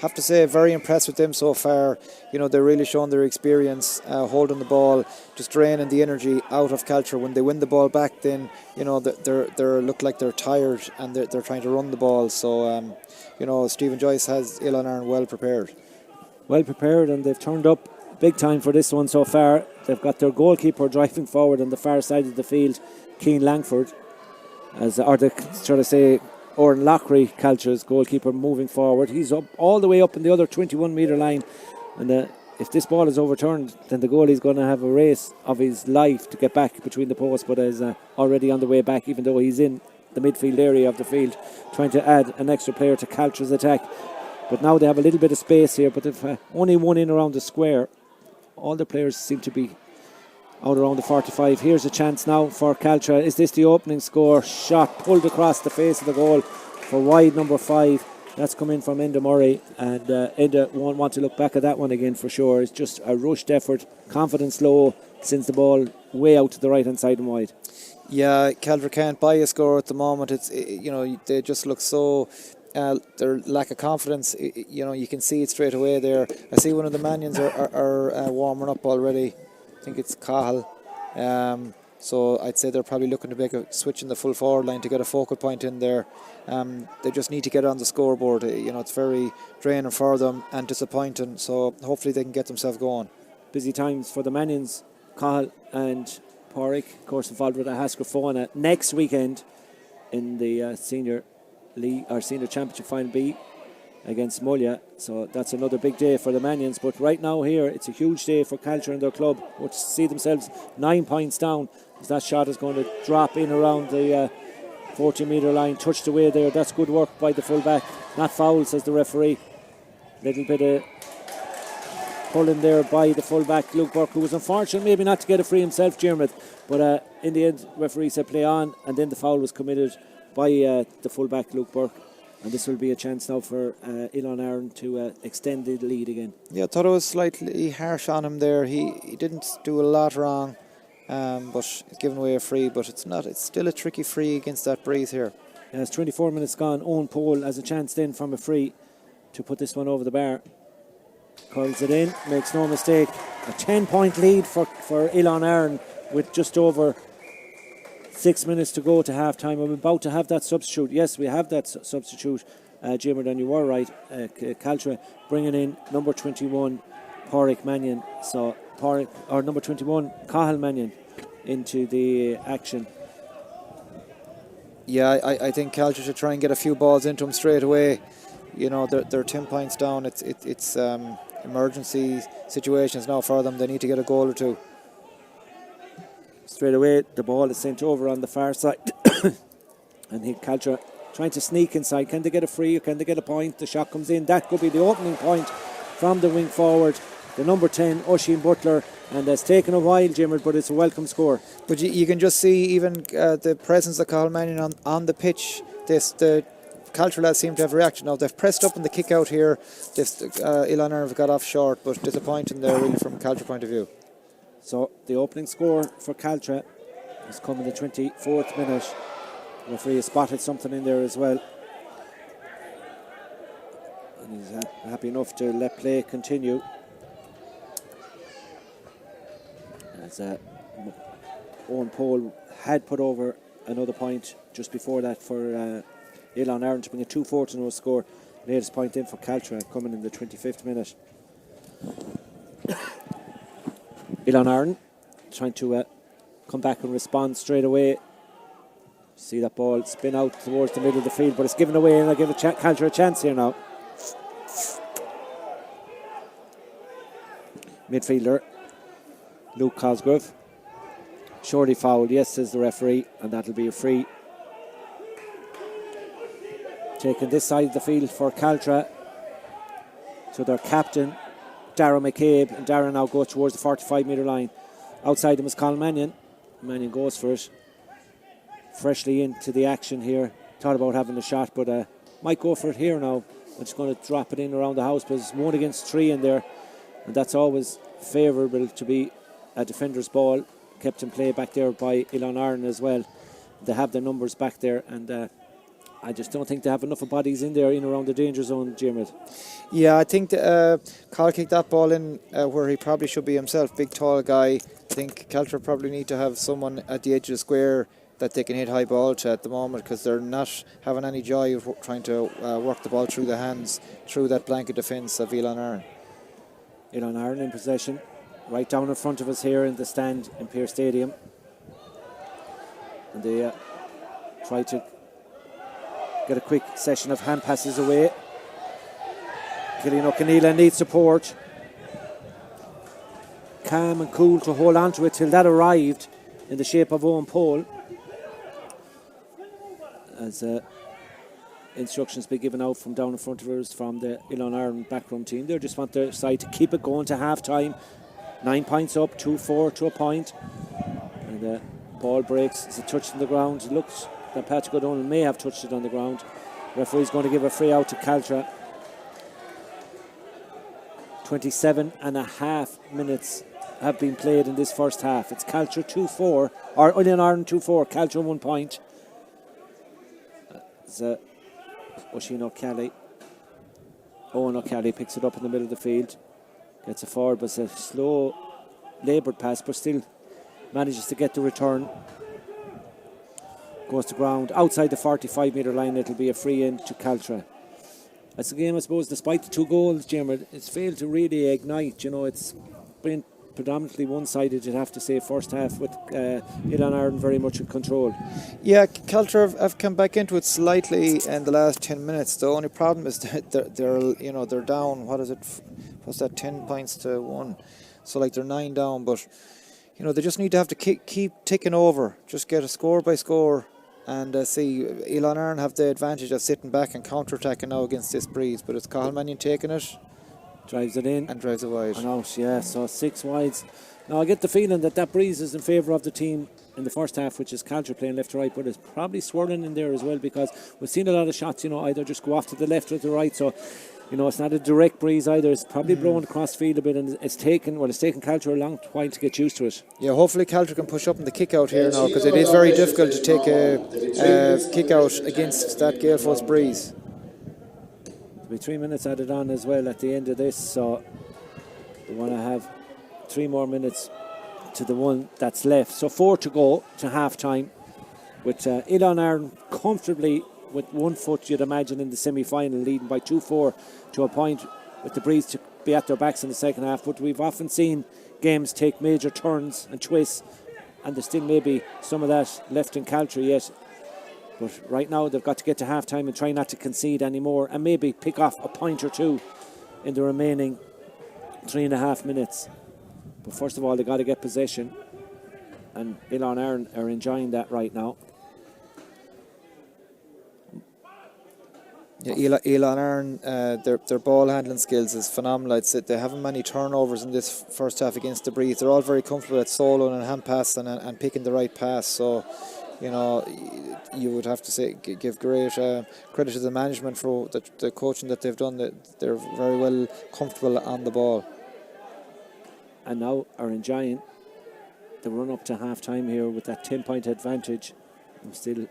have to say, very impressed with them so far. They're really showing their experience, holding the ball, just draining the energy out of Caltra. When they win the ball back, then they look like they're tired and they're trying to run the ball. So Stephen Joyce has Elon Arn well prepared. Well prepared, and they've turned up big time for this one so far. They've got their goalkeeper driving forward on the far side of the field, Cian Langford, Oran Lockery, Caltra's goalkeeper, moving forward. He's up all the way up in the other 21 metre line, and if this ball is overturned, then the goalie's going to have a race of his life to get back between the posts, but is already on the way back, even though he's in the midfield area of the field, trying to add an extra player to Caltra's attack. But now they have a little bit of space here, but they've only one in around the square. All the players seem to be out around the 45. Here's a chance now for Caltra. Is this the opening score? Shot pulled across the face of the goal for wide number 5. That's come in from Enda Murray, and Enda won't want to look back at that one again for sure. It's just a rushed effort, confidence low, sends the ball way out to the right hand side and wide. Yeah, Caltra can't buy a score at the moment. They just look so their lack of confidence. You can see it straight away there. I see one of the Manions are warming up already. I think it's Cahill. So I'd say they're probably looking to make a switch in the full forward line to get a focal point in there. They just need to get on the scoreboard. It's very draining for them and disappointing. So hopefully they can get themselves going. Busy times for the Manions. Cahill and Porrick, of course, involved with a Haskell next weekend in the senior league or senior championship final B against Mullya. So that's another big day for the Manions. But right now here, it's a huge day for Caltra and their club, which see themselves 9 points down. As that shot is going to drop in around the 40-metre line, touched away there. That's good work by the fullback. Not foul, says the referee. Little bit of pulling there by the fullback, Luke Burke, who was unfortunate maybe not to get a free himself, Jermith. But in the end, referee said play on, and then the foul was committed by the fullback, Luke Burke. And this will be a chance now for Ilon Aaron to extend the lead again. Yeah, I thought it was slightly harsh on him there. He didn't do a lot wrong, but he's given away a free. But it's still a tricky free against that breeze here. Yeah, it's 24 minutes gone. Owen Pole has a chance then from a free to put this one over the bar. Curls it in, makes no mistake. A 10-point lead for Ilon Aaron with just over 6 minutes to go to half time. I'm about to have that substitute. Yes, we have that substitute, Jimmer, and you were right. Caltra bringing in number 21, Porrick Mannion. So Porrick, or number 21, Cahill Mannion, into the action. Yeah, I think Caltra should try and get a few balls into him straight away. They're 10 points down. It's emergency situations now for them. They need to get a goal or two. Straight away, the ball is sent over on the far side. And Caltra trying to sneak inside. Can they get a free or can they get a point? The shot comes in. That could be the opening point from the wing forward. The number 10, Oisin Butler. And it's taken a while, Jimmer, but it's a welcome score. But you can just see even the presence of Cahill Mannion on the pitch. The Caltra lads seem to have reacted now. They've pressed up in the kick out here. Ilon Aaron have got off short, but disappointing there really from a Caltra point of view. So the opening score for Caltra has come in the 24th minute. The referee has spotted something in there as well. And he's happy enough to let play continue. As Owen Pole had put over another point just before that for Ilon Aaron to bring a 2-4 to no score. Latest point in for Caltra coming in the 25th minute. Ilon Aaron trying to come back and respond straight away. See that ball spin out towards the middle of the field, but it's given away, and I'll give Caltra a chance here now. Midfielder Luke Cosgrove. Surely fouled, yes, says the referee, and that'll be a free. Taking this side of the field for Caltra. So their captain, Darragh McCabe, and Darragh now goes towards the 45-metre line. Outside him is Colin Mannion. Mannion goes for it. Freshly into the action here. Thought about having a shot, but might go for it here now. I'm just going to drop it in around the house, but it's 1 against 3 in there. And that's always favourable to be a defender's ball. Kept in play back there by Ilon Aaron as well. They have their numbers back there, and I just don't think they have enough of bodies in there in around the danger zone, Jimmy. Yeah, I think Carl kicked that ball in where he probably should be himself. Big, tall guy. I think Caltra probably need to have someone at the edge of the square that they can hit high ball to at the moment, because they're not having any joy of trying to work the ball through the hands, through that blanket defence of Ilon Aaron. Ilon Aaron in possession, right down in front of us here in the stand in Pearse Stadium. And they try to get a quick session of hand passes away. Killian O'Keneela needs support. Calm and cool to hold on to it till that arrived in the shape of Owen Pole. As instructions be given out from down in front of us from the Ilon Aaron backroom team. They just want their side to keep it going to half time. 9 points up, 2-4 to a point. And the ball breaks. It's a touch on the ground. It looks that Patrick O'Donnell may have touched it on the ground. Referee's going to give a free out to Caltra. 27.5 minutes have been played in this first half. It's Caltra 2-4, or Ilon Aaron 2-4, Caltra 1 point. Oisin O'Kelly. Owen O'Kelly picks it up in the middle of the field. Gets it forward, but it's a slow laboured pass, but still manages to get the return. Goes to ground outside the 45-metre line. It'll be a free in to Caltra. That's a game, I suppose, despite the 2 goals, Jim, it's failed to really ignite. You know, it's been predominantly one-sided, you'd have to say, first half, with Oilea Ireland very much in control. Yeah, Caltra have come back into it slightly in the last 10 minutes. The only problem is that they're down. What's that? 10 points to 1. So like they're 9 down, but you know they just need to have to keep ticking over. Just get a score by score, and see Oilea Ireland have the advantage of sitting back and counter-attacking now against this breeze. But it's Cathal Mannion taking it. Drives it in. And drives it wide. And out, yeah, so 6 wides. Now I get the feeling that breeze is in favour of the team in the first half, which is Caltra playing left to right, but it's probably swirling in there as well, because we've seen a lot of shots, you know, either just go off to the left or the right, so, you know, it's not a direct breeze either. It's probably blowing across field a bit, and it's taken Caltra a long while to get used to it. Yeah, hopefully Caltra can push up in the kick out here now, because it is very difficult to take a kick out against that gale force breeze. There'll be 3 minutes added on as well at the end of this, so we want to have 3 more minutes to the one that's left. So 4 to go to half time, with Oilea Ireland comfortably with 1 foot, you'd imagine, in the semi-final, leading by 2-4 to a point, with the breeze to be at their backs in the second half. But we've often seen games take major turns and twists, and there's still maybe some of that left in Caltra yet. But right now they've got to get to half time and try not to concede anymore, and maybe pick off a point or 2 in the remaining 3.5 minutes. But first of all, they've got to get possession, and Oilea Ireland are enjoying that right now. Yeah, Oilea Ireland, their ball handling skills is phenomenal. I'd say they haven't many turnovers in this first half against the breeze. They're all very comfortable at soloing and hand passing and picking the right pass. So, you know, you would have to say give great credit to the management for the coaching that they've done. That they're very well comfortable on the ball. And now are enjoying the run up to half time here with that 10-point advantage. I'm still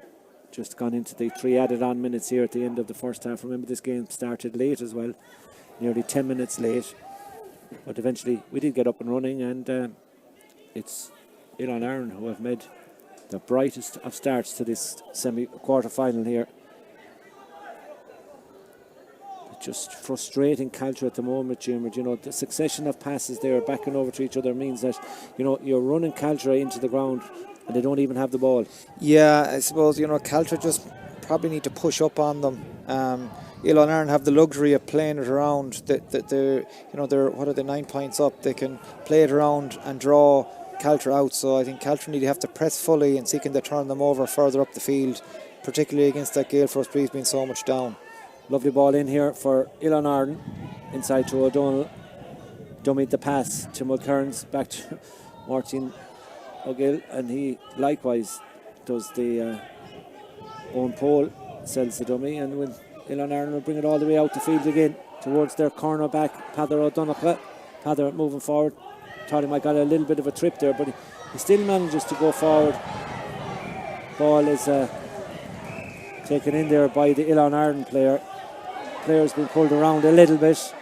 just gone into the 3 added on minutes here at the end of the first half. Remember, this game started late as well, nearly 10 minutes late, but eventually we did get up and running, and it's Oilea Ireland who have made the brightest of starts to this semi-quarter final here. Just frustrating Caltra at the moment, Jim. You know, the succession of passes there backing over to each other means that, you know, you're running Caltra into the ground and they don't even have the ball. Yeah, I suppose, you know, Caltra just probably need to push up on them. Oilea Ireland have the luxury of playing it around. They're 9 points up. They can play it around and draw Caltra out. So I think Caltra need to have to press fully and seeking to turn them over further up the field, particularly against that gale force breeze being so much down. Lovely ball in here for Oilea Ireland, inside to O'Donnell. Dummied the pass to Mulcairns, back to Martin O'Gill, and he likewise does the own pole, sells the dummy, and when Oilea Ireland will bring it all the way out the field again towards their cornerback, Peadar O'Donoghue. Peadar moving forward. Thought he might got a little bit of a trip there, but he still manages to go forward. Ball is taken in there by the Oilea Ireland player. Player's been pulled around a little bit.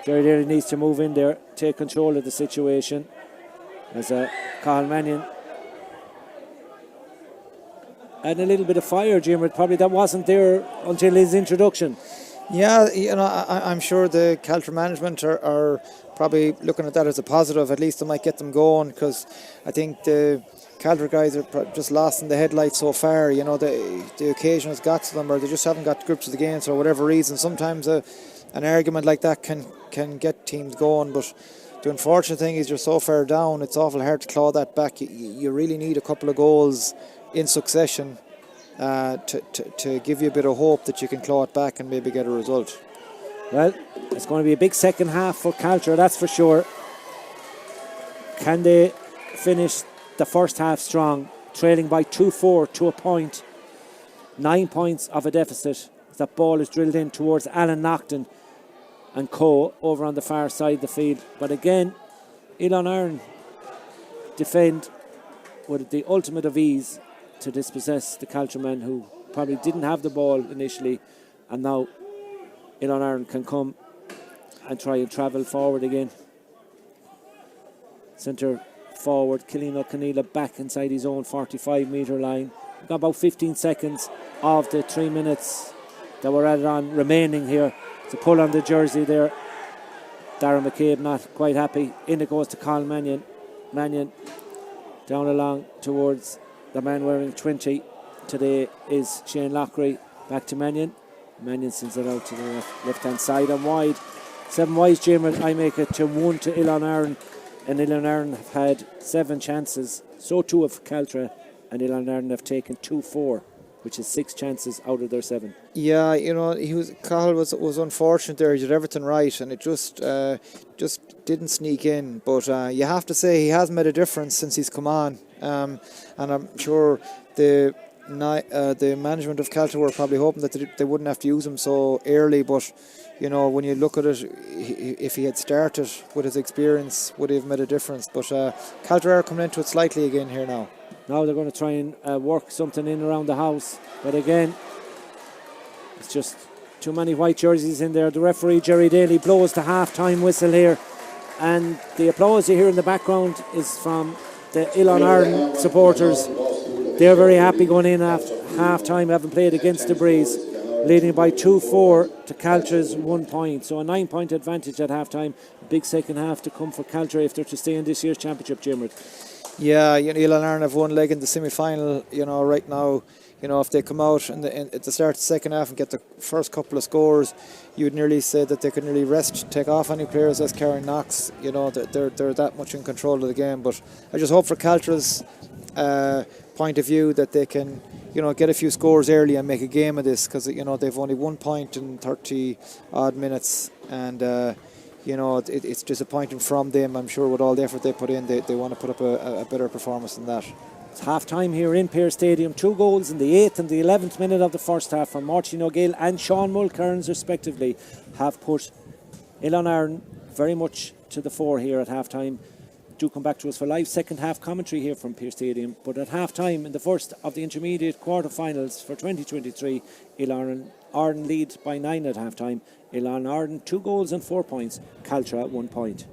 Jerry Daly needs to move in there, take control of the situation. As Cathal Mannion. And a little bit of fire, Jim, probably that wasn't there until his introduction. Yeah, you know, I'm sure the Caltra management are probably looking at that as a positive. At least it might get them going, because I think the Caltra guys are just lost in the headlights so far. You know, the occasion has got to them, or they just haven't got grips of the game for whatever reason. Sometimes an argument like that can get teams going, but the unfortunate thing is you're so far down, it's awful hard to claw that back. You really need a couple of goals in succession to give you a bit of hope that you can claw it back and maybe get a result. Well, it's going to be a big second half for Caltra, that's for sure. Can they finish the first half strong, trailing by 2-4 to a point? 9 points of a deficit. That ball is drilled in towards Alan Naughton and co over on the far side of the field. But again, Oilea Ireland defend with the ultimate of ease to dispossess the Caltra men, who probably didn't have the ball initially, and now Oilea Ireland can come and try and travel forward again. Centre forward, Cillian O'Conneilla back inside his own 45-metre line. We've got about 15 seconds of the 3 minutes that were added on remaining here. It's a pull on the jersey there. Darren McCabe not quite happy. In it goes to Colin Mannion. Mannion down along towards the man wearing 20 today is Shane Lockery. Back to Mannion. Mannion sends it out to the left-hand side and wide. 7 wise, James. I make it to 1 to Ullán Éireann. And Ullán Éireann have had 7 chances. So too have Caltra, and Ullán Éireann have taken 2-4, which is 6 chances out of their 7. Yeah, Cahill was unfortunate there. He did everything right, and it just didn't sneak in. But you have to say he has made a difference since he's come on. And I'm sure the management of Caltra were probably hoping that they wouldn't have to use him so early. But when you look at it, if he had started with his experience, would he have made a difference? But Caltra are coming into it slightly again here now. Now they're going to try and work something in around the house. But again, it's just too many white jerseys in there. The referee, Jerry Daly, blows the half-time whistle here. And the applause you hear in the background is from the Ullán Éireann supporters. They're very happy going in after half-time, having played against the breeze, leading by 2-4 to Caltra's 1 point. So a 9-point advantage at half-time. Big second half to come for Caltra if they're to stay in this year's championship, Jimmer. Yeah, Ullán Éireann have one leg in the semi-final, right now. If they come out at the start of the second half and get the first couple of scores, you'd nearly say that they could nearly take off any players as Karen Knox. They're that much in control of the game. But I just hope for Caltra's point of view that they can, get a few scores early and make a game of this, because they've only 1 point in 30 odd minutes, and it's disappointing from them. I'm sure with all the effort they put in, they want to put up a better performance than that. It's half-time here in Pearse Stadium. 2 goals in the 8th and the 11th minute of the first half from Martin O'Gill and Sean Mulcairns respectively have put Ullán Éireann very much to the fore here at half-time. Do come back to us for live second half commentary here from Pearse Stadium. But at half-time in the first of the intermediate quarter-finals for 2023, Ullán Éireann lead by 9 at half-time. Ullán Éireann 2 goals and 4 points. Caltra 1 point.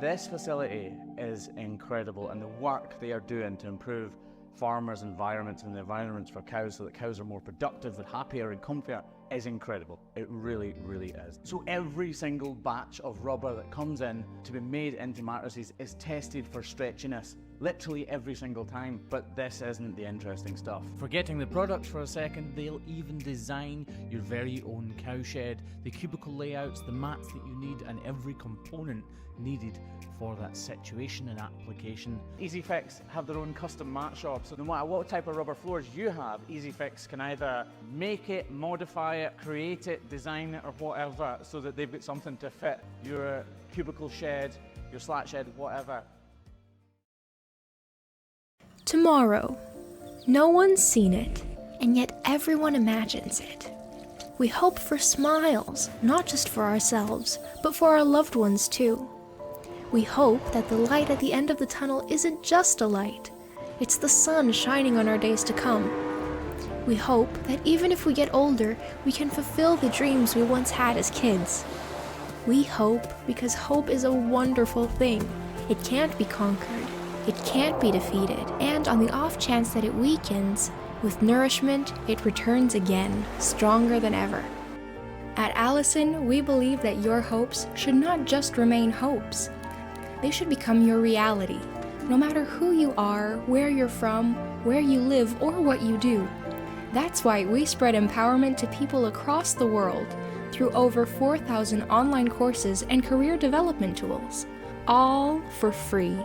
This facility is incredible, and the work they are doing to improve farmers' environments and the environments for cows so that cows are more productive and happier and comfier is incredible. It really, really is. So every single batch of rubber that comes in to be made into mattresses is tested for stretchiness. Literally every single time, but this isn't the interesting stuff. Forgetting the products for a second, they'll even design your very own cowshed, the cubicle layouts, the mats that you need, and every component needed for that situation and application. EasyFix have their own custom mat shop, so no matter what type of rubber floors you have, EasyFix can either make it, modify it, create it, design it, or whatever, so that they've got something to fit your cubicle shed, your slat shed, whatever. Tomorrow. No one's seen it, and yet everyone imagines it. We hope for smiles, not just for ourselves, but for our loved ones too. We hope that the light at the end of the tunnel isn't just a light. It's the sun shining on our days to come. We hope that even if we get older, we can fulfill the dreams we once had as kids. We hope because hope is a wonderful thing. It can't be conquered. It can't be defeated. And on the off chance that it weakens, with nourishment, it returns again, stronger than ever. At Allison, we believe that your hopes should not just remain hopes. They should become your reality, no matter who you are, where you're from, where you live, or what you do. That's why we spread empowerment to people across the world through over 4,000 online courses and career development tools, all for free,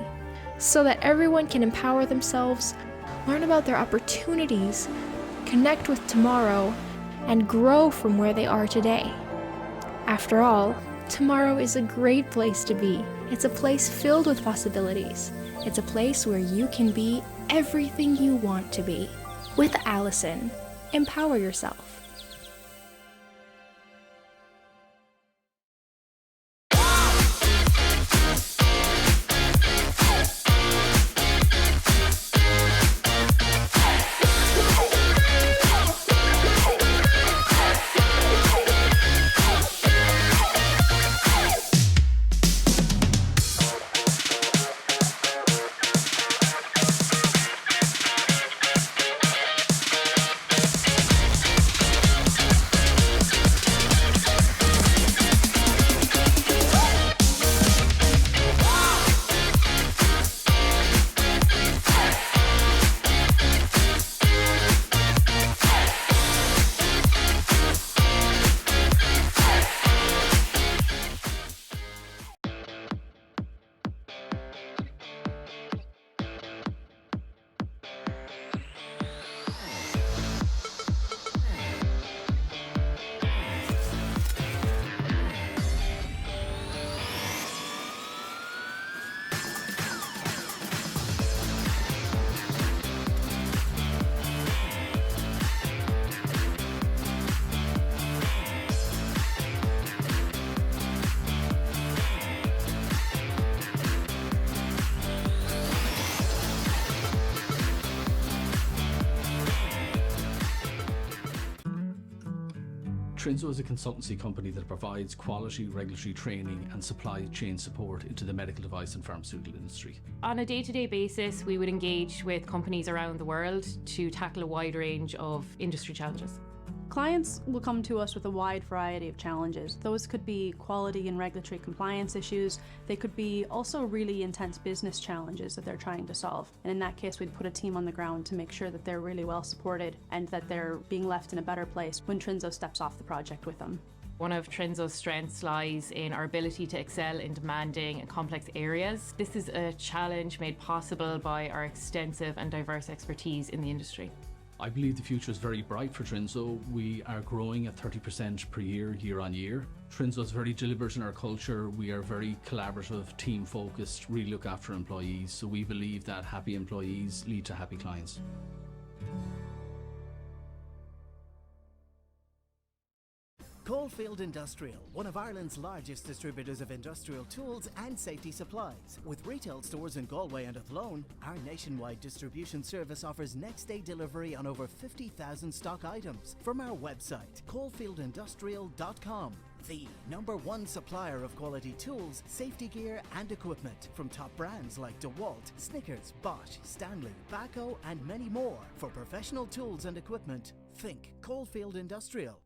so that everyone can empower themselves, learn about their opportunities, connect with tomorrow, and grow from where they are today. After all, tomorrow is a great place to be. It's a place filled with possibilities. It's a place where you can be everything you want to be. With Allison, empower yourself. Trinzo is a consultancy company that provides quality regulatory training and supply chain support into the medical device and pharmaceutical industry. On a day-to-day basis, we would engage with companies around the world to tackle a wide range of industry challenges. Clients will come to us with a wide variety of challenges. Those could be quality and regulatory compliance issues. They could be also really intense business challenges that they're trying to solve. And in that case, we'd put a team on the ground to make sure that they're really well supported and that they're being left in a better place when Trinzo steps off the project with them. One of Trinzo's strengths lies in our ability to excel in demanding and complex areas. This is a challenge made possible by our extensive and diverse expertise in the industry. I believe the future is very bright for Trinzo. We are growing at 30% per year, year on year. Trinzo is very deliberate in our culture. We are very collaborative, team focused, really look after employees. So we believe that happy employees lead to happy clients. Coalfield Industrial, one of Ireland's largest distributors of industrial tools and safety supplies. With retail stores in Galway and Athlone, our nationwide distribution service offers next-day delivery on over 50,000 stock items. From our website, coalfieldindustrial.com. The #1 supplier of quality tools, safety gear and equipment from top brands like DeWalt, Snickers, Bosch, Stanley, Baco and many more. For professional tools and equipment, think Coalfield Industrial.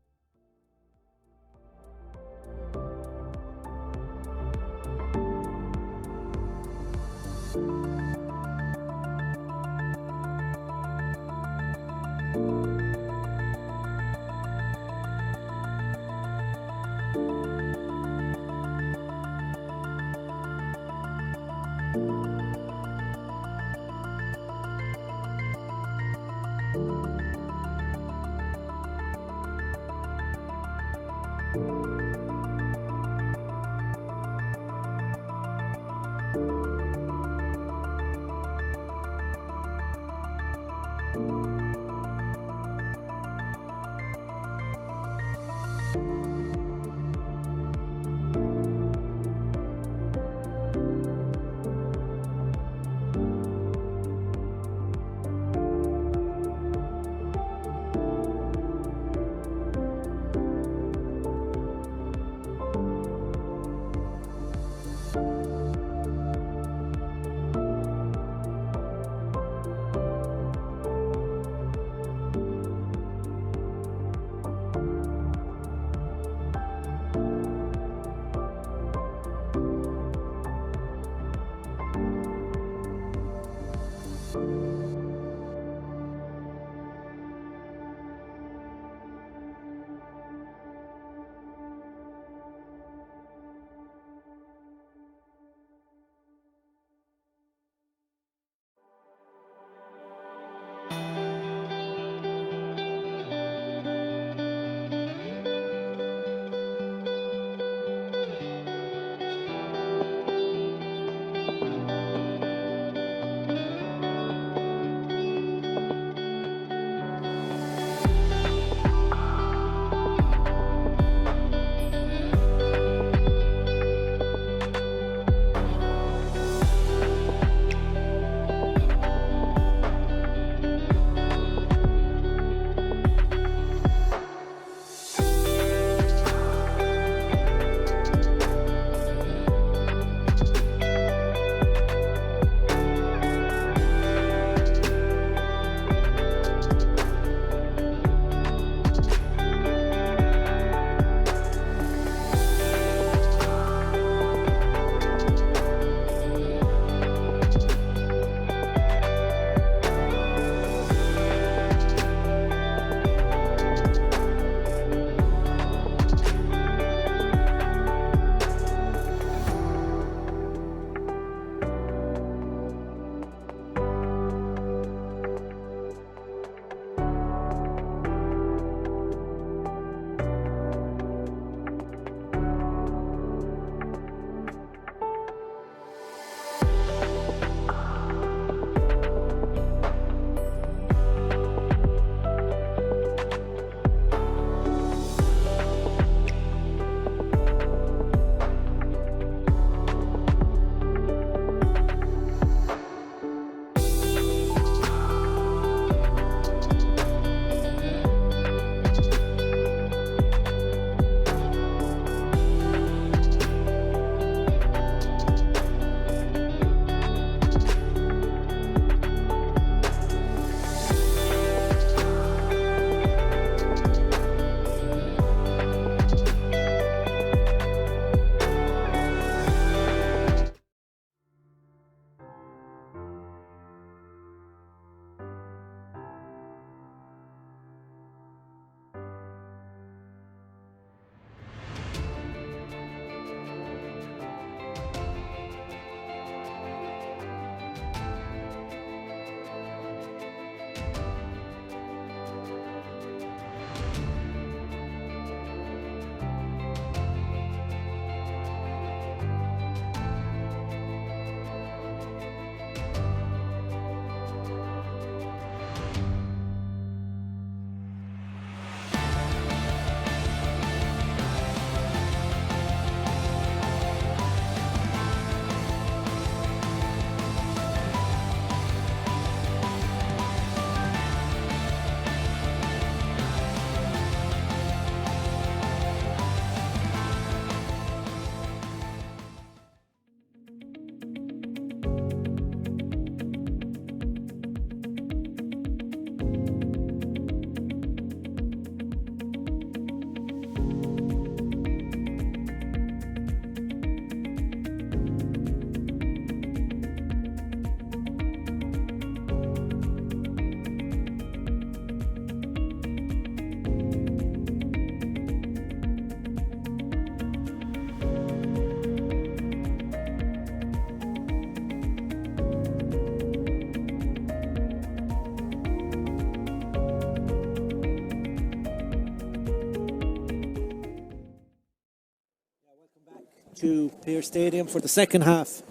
to Pearse Stadium for the second half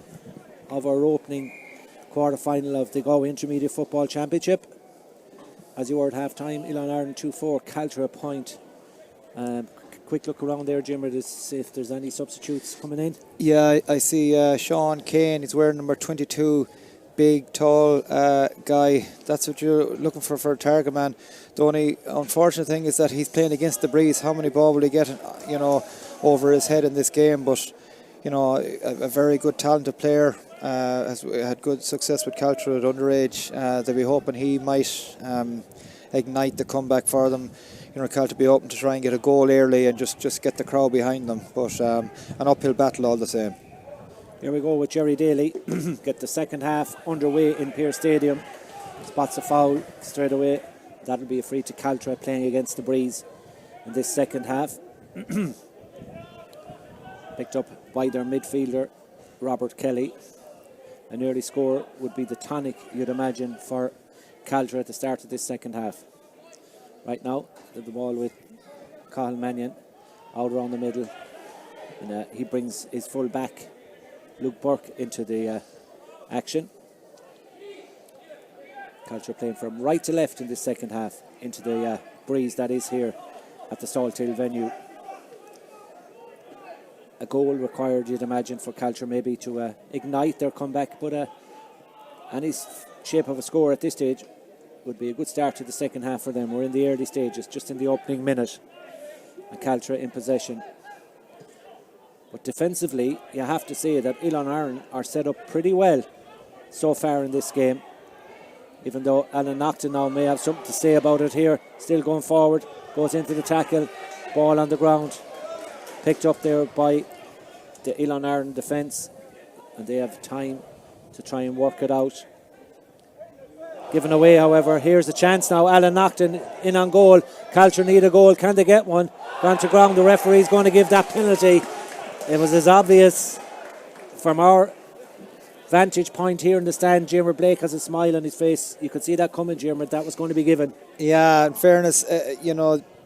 of our opening quarter-final of the Galway Intermediate Football Championship. As you were at half-time, Ilan Ireland 2-4, Caltra a point. Quick look around there, Jimmer, to see if there's any substitutes coming in. Yeah, I see Sean Kane. He's wearing number 22. Big, tall guy. That's what you're looking for a target man. The only unfortunate thing is that he's playing against the breeze. How many ball will he get, over his head in this game? But, a very good, talented player. Has had good success with Caltra at underage. They'll be hoping he might ignite the comeback for them. Caltra be open to try and get a goal early and just get the crowd behind them. But an uphill battle all the same. Here we go with Jerry Daly. Get the second half underway in Pearse Stadium. Spots a foul straight away. That'll be a free to Caltra playing against the breeze in this second half. Picked up by their midfielder, Robert Kelly. An early score would be the tonic, you'd imagine, for Caltra at the start of this second half. Right now, the ball with Cathal Mannion out around the middle. And he brings his full back, Luke Burke, into the action. Caltra playing from right to left in this second half into the breeze that is here at the Salthill venue. A goal required, you'd imagine, for Caltra maybe to ignite their comeback, but any shape of a score at this stage would be a good start to the second half for them. We're in the early stages, just in the opening minute, and Caltra in possession. But defensively, you have to say that Ilan Ireland are set up pretty well so far in this game, even though Alan Naughton now may have something to say about it here. Still going forward, goes into the tackle, ball on the ground, picked up there by the Ilan Ireland defence, and they have time to try and work it out. Given away, however. Here's the chance now. Alan Naughton in on goal. Caltra need a goal. Can they get one? Gone to ground. The referee's going to give that penalty. It was as obvious from our vantage point here in the stand. Jimmer Blake has a smile on his face. You could see that coming, Jimmer. That was going to be given. Yeah, in fairness,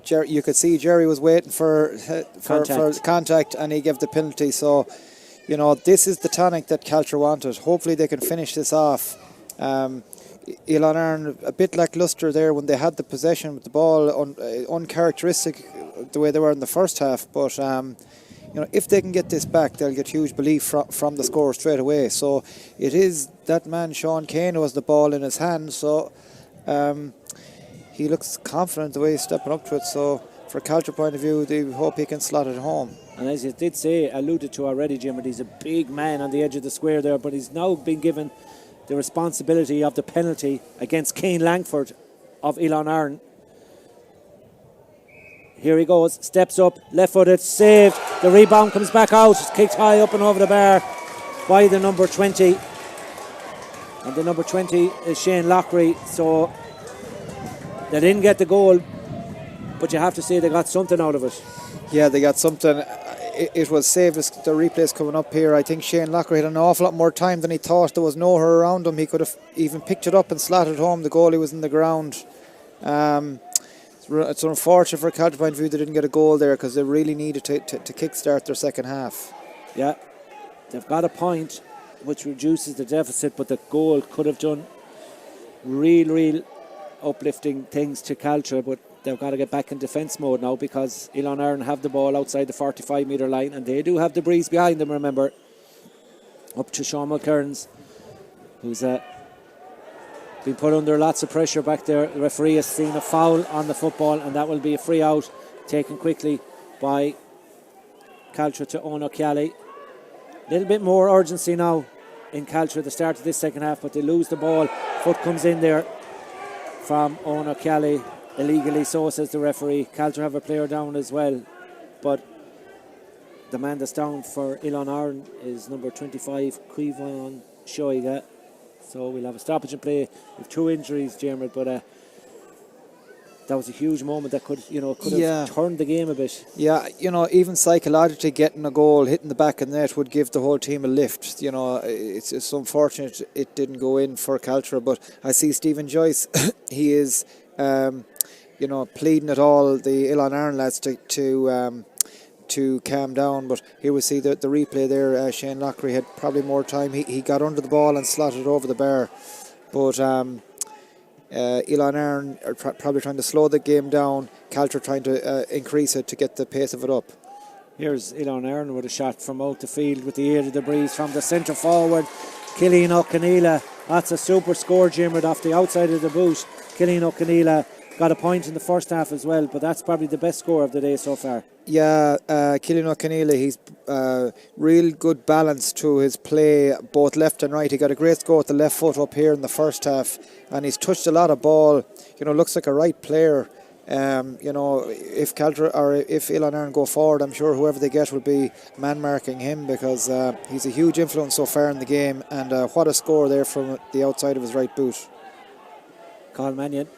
Jerry, you could see Jerry was waiting for contact, and he gave the penalty. So, this is the tonic that Caltra wanted. Hopefully they can finish this off. Ilan Ireland a bit lacklustre there when they had the possession with the ball, uncharacteristic the way they were in the first half. But if they can get this back, they'll get huge belief from the score straight away. So it is that man Sean Kane who has the ball in his hand. So he looks confident the way he's stepping up to it. So for Caltra point of view, they hope he can slot it home. And as you did say, alluded to already, Jimmer, he's a big man on the edge of the square there, but he's now been given the responsibility of the penalty against Kane Langford of Ilan Ireland. Here he goes, steps up, left-footed, saved. The rebound comes back out, it's kicked high up and over the bar by the number 20. And the number 20 is Shane Lockery. So they didn't get the goal, but you have to say they got something out of it. Yeah, they got something. It was saved. The replay's coming up here. I think Shane Lockery had an awful lot more time than he thought. There was nowhere around him. He could have even picked it up and slotted home. The goalie was in the ground. It's unfortunate for Caltra point of view they didn't get a goal there, because they really needed to kick-start their second half. Yeah, they've got a point, which reduces the deficit, but the goal could have done real uplifting things to Caltra, but they've got to get back in defence mode now, because Ilan Ireland have the ball outside the 45-metre line, and they do have the breeze behind them, remember. Up to Sean Mulcairns, who's been put under lots of pressure back there. The referee has seen a foul on the football, and that will be a free out taken quickly by Caltra to Eoin O'Kelly. A little bit more urgency now in Caltra at the start of this second half, but they lose the ball. Foot comes in there from Eoin O'Kelly, illegally so, says the referee. Caltra have a player down as well, but the man that's down for Ilan Ireland is number 25, Cuivon Shoiga. So we'll have a stoppage in play with 2 injuries, Jeremy, but that was a huge moment that could have turned the game a bit. Yeah, even psychologically getting a goal, hitting the back of the net would give the whole team a lift. It's unfortunate it didn't go in for Caltra, but I see Stephen Joyce, he is, pleading at all the Ilan Ireland lads to to calm down. But here we see the replay there. Shane Lockery had probably more time. He got under the ball and slotted it over the bar. But Elon Aaron are probably trying to slow the game down. Caltra trying to increase it to get the pace of it up. Here's Elon Aaron with a shot from out the field with the air of the breeze from the centre forward. Cillian O'Conneilla. That's a super score, Jimmer, off the outside of the boot. Cillian O'Conneilla got a point in the first half as well, but that's probably the best score of the day so far. Yeah, Cillian O'Conneilla, he's real good balance to his play, both left and right. He got a great score with the left foot up here in the first half, and he's touched a lot of ball. Looks like a right player. If Caltra or if Elon Aaron go forward, I'm sure whoever they get will be man marking him, because he's a huge influence so far in the game, and what a score there from the outside of his right boot. Carl Mannion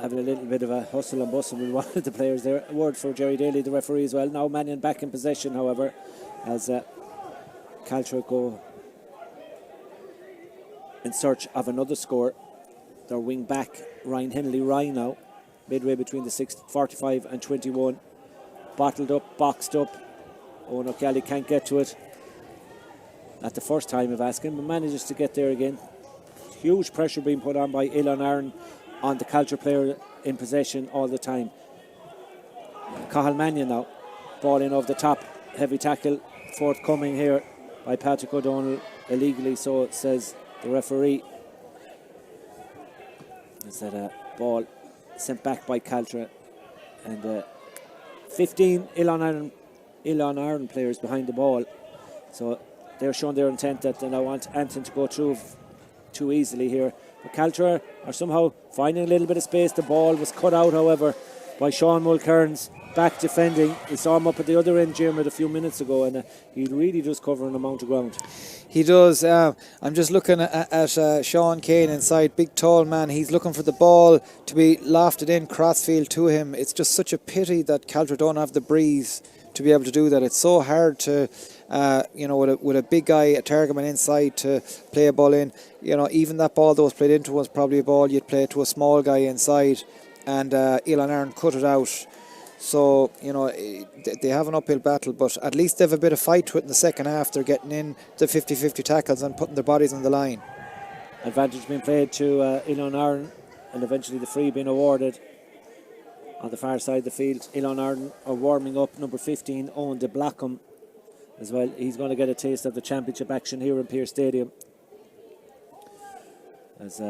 having a little bit of a hustle and bustle with one of the players there. A word for Jerry Daly, the referee, as well. Now Mannion back in possession, however, as Caltra go in search of another score. Their wing back, Ryan Henley Ryan, now midway between the 45 and 21. Bottled up, boxed up. Owen O'Kelly can't get to it. Not the first time of asking, but manages to get there again. Huge pressure being put on by Elon Aaron on the Caltra player in possession all the time. Cathal Mannion now, ball in over the top. Heavy tackle forthcoming here by Patrick O'Donnell, illegally, so says the referee. Is that a ball sent back by Caltra, and 15 Elon Aaron players behind the ball, so they're showing their intent that they now want Anton to go through too easily here. But Caltra are somehow finding a little bit of space. The ball was cut out, however, by Sean Mulcairn's back defending. We saw him up at the other end, Jeremy, a few minutes ago, and he really does cover an amount of ground. He does. I'm just looking at Sean Kane inside, big tall man. He's looking for the ball to be lofted in crossfield to him. It's just such a pity that Caltra don't have the breeze to be able to do that. It's so hard to, with a big guy, a target man inside, to play a ball in. Even that ball that was played into was probably a ball you'd play to a small guy inside, and Elon Aaron cut it out. So, they have an uphill battle, but at least they have a bit of fight to it in the second half. They're getting in the 50-50 tackles and putting their bodies on the line. Advantage being played to Elon Aaron, and eventually the free being awarded on the far side of the field. Elon Aaron are warming up. Number 15, Owen de Blackham, as well. He's going to get a taste of the championship action here in Pearse Stadium, as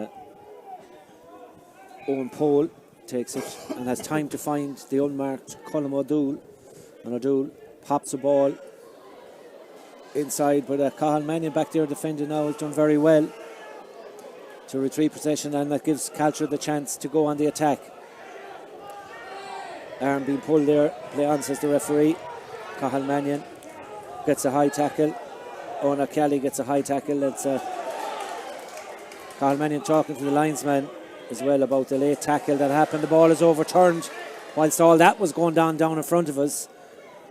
Owen Pole takes it and has time to find the unmarked Colm O'Doul, and O'Doul pops the ball inside, but Cathal Mannion back there defending now has done very well to retrieve possession, and that gives Caltra the chance to go on the attack. Aaron being pulled there, play on, says the referee. Cathal Mannion gets a high tackle. Owen O'Kelly gets a high tackle. It's Cathal Mannion talking to the linesman as well about the late tackle that happened. The ball is overturned whilst all that was going down in front of us.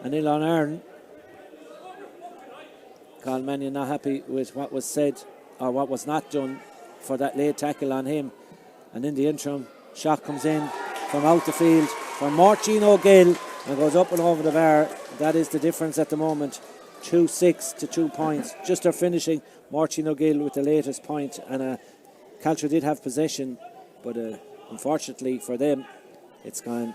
And Elon Aaron, Cathal Mannion not happy with what was said or what was not done for that late tackle on him. And in the interim, shot comes in from out the field from Marcin O'Gill and goes up and over the bar. That is the difference at the moment. 2-6 to 2 points. Just their finishing. Marcin O'Gill with the latest point, and Caltra did have possession, but unfortunately for them, it's gone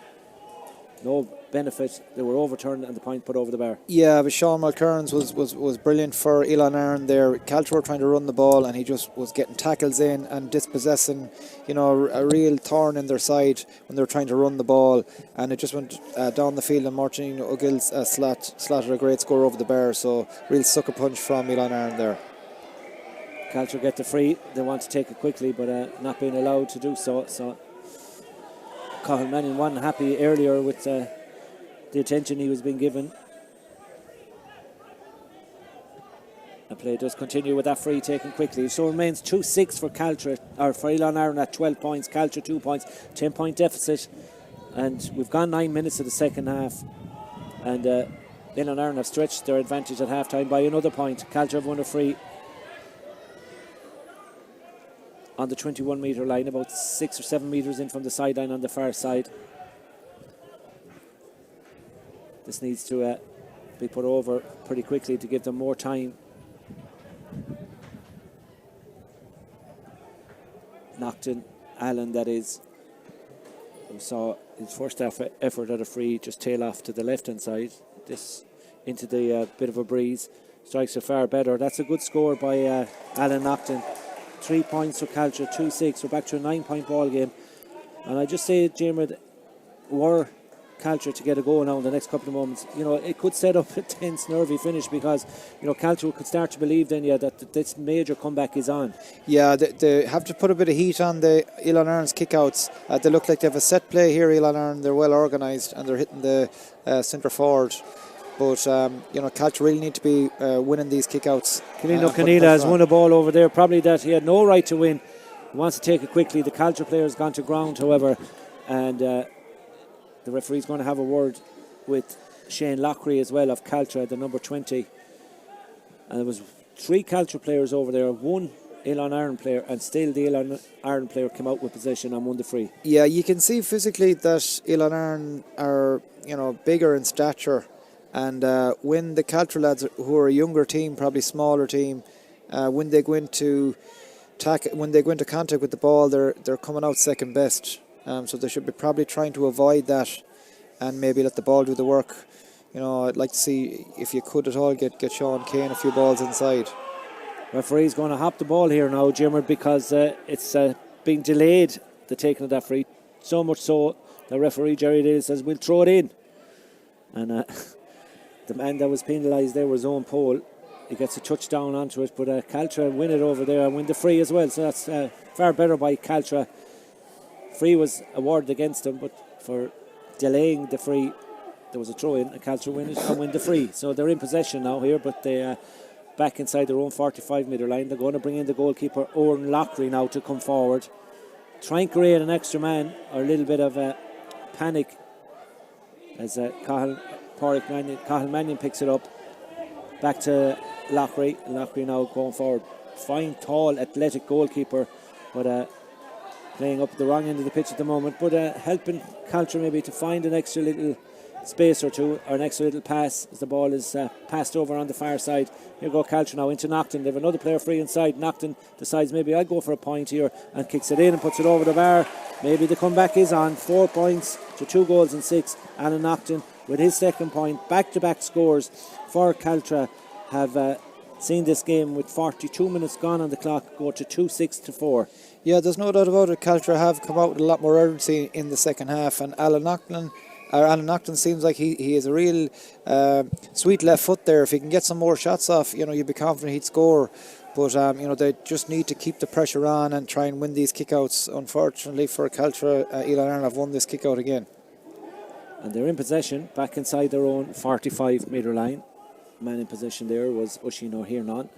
no benefit. They were overturned and the point put over the bar. Yeah, but Sean Mulcairns was brilliant for Elon Aaron there. Caltra were trying to run the ball, and he just was getting tackles in and dispossessing, a real thorn in their side when they were trying to run the ball, and it just went down the field, and Martin O'Gill slotted a great score over the bar. So real sucker punch from Elon Aaron there. Caltra get the free. They want to take it quickly, but not being allowed to do so. So Cathal Mannion wasn't happy earlier with the attention he was being given. The play does continue with that free taken quickly. So it remains 2-6 for Caltra, or for Elon Aaron at 12 points. Caltra 2 points, 10 point deficit. And we've gone 9 minutes of the second half. And Elon Aaron have stretched their advantage at half time by another point. Caltra have won a free on the 21 metre line, about 6 or 7 metres in from the sideline on the far side. this needs to be put over pretty quickly to give them more time. Nocton, Allen that is, we saw his first effort at a free just tail off to the left hand side, this into the bit of a breeze, strikes are far better. That's a good score by Alan Nocton. 3 points for Caltra, 2-6. We're back to a 9-point ball game, and I just say, Jimmer, were Caltra to get a goal now in the next couple of moments, you know, it could set up a tense, nervy finish, because, you know, Caltra could start to believe then, that this major comeback is on. Yeah, they have to put a bit of heat on the Elon Aaron's kickouts. They look like they have a set play here, Elon Aaron. They're well organised and they're hitting the centre forward. But, you know, Caltra really need to be winning these kickouts. Canino Canila has won a ball over there, probably that he had no right to win. He wants to take it quickly. The Caltra player has gone to ground, however, and the referee's going to have a word with Shane Lockery as well of Caltra, the number 20. And there was 3 Caltra players over there, 1 Elon Aaron player, and still the Elon Aaron player came out with possession and won the free. Yeah, you can see physically that Elon Aaron are, you know, bigger in stature. And when the Caltra lads, who are a younger team, probably smaller team, when they go into contact with the ball, they're coming out second best. So they should be probably trying to avoid that and maybe let the ball do the work. You know, I'd like to see, if you could at all, get Sean Kane a few balls inside. Referee's going to hop the ball here now, Jimmer, because it's being delayed, the taking of that free. So much so, the referee, Jerry Dale, says, we'll throw it in. And the man that was penalised there was Owen Pole. He gets a touchdown onto it, but Caltra win it over there and win the free as well. So that's far better by Caltra. Free was awarded against him, but for delaying the free, there was a throw in, and Caltra win it and win the free. So they're in possession now here, but they back inside their own 45-metre line. They're going to bring in the goalkeeper, Owen Lockery, now to come forward. Try and create an extra man, or a little bit of panic, as Cathal Mannion picks it up. Back to Lockery. Lockery now going forward. Fine, tall, athletic goalkeeper, but playing up at the wrong end of the pitch at the moment, but helping Caltra maybe to find an extra little space or two, or an extra little pass as the ball is passed over on the far side. Here go Caltra now into Nocton. They have another player free inside. Nocton decides maybe I'll go for a point here and kicks it in and puts it over the bar. Maybe the comeback is on. 4 points to 2 goals and 6. Alan Nocton with his second point. Back-to-back scores for Caltra have seen this game with 42 minutes gone on the clock go to 2-6 to 4. Yeah, there's no doubt about it. Caltra have come out with a lot more urgency in the second half, and Alan Nocton seems like he has a real sweet left foot there. If he can get some more shots off, you know, you'd be confident he'd score. But you know, they just need to keep the pressure on and try and win these kickouts. Unfortunately for Caltra, Elon Aaron have won this kickout again. And they're in possession, back inside their own 45-metre line. Man in possession there was Oisín O'Hiernan.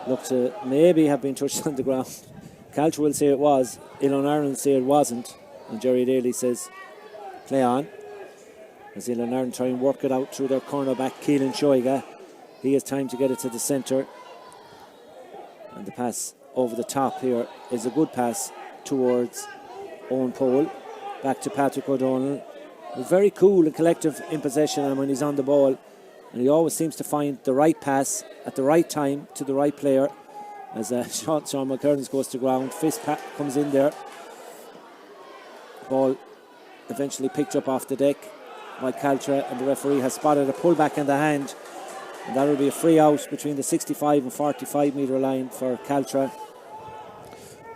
Looked to maybe have been touched on the ground. Caltra will say it was. Elon Aaron will say it wasn't. And Jerry Daly says, play on. As Elon Aaron try and work it out through their cornerback, Keelan Shoiga. He has time to get it to the centre. And the pass over the top here is a good pass towards Owen Pole. Back to Patrick O'Donnell. He's very cool and collective in possession, and when he's on the ball. And he always seems to find the right pass at the right time to the right player. As Sean McKernan goes to ground, fist comes in there. Ball eventually picked up off the deck by Caltra, and the referee has spotted a pullback in the hand. And that will be a free out between the 65 and 45-metre line for Caltra,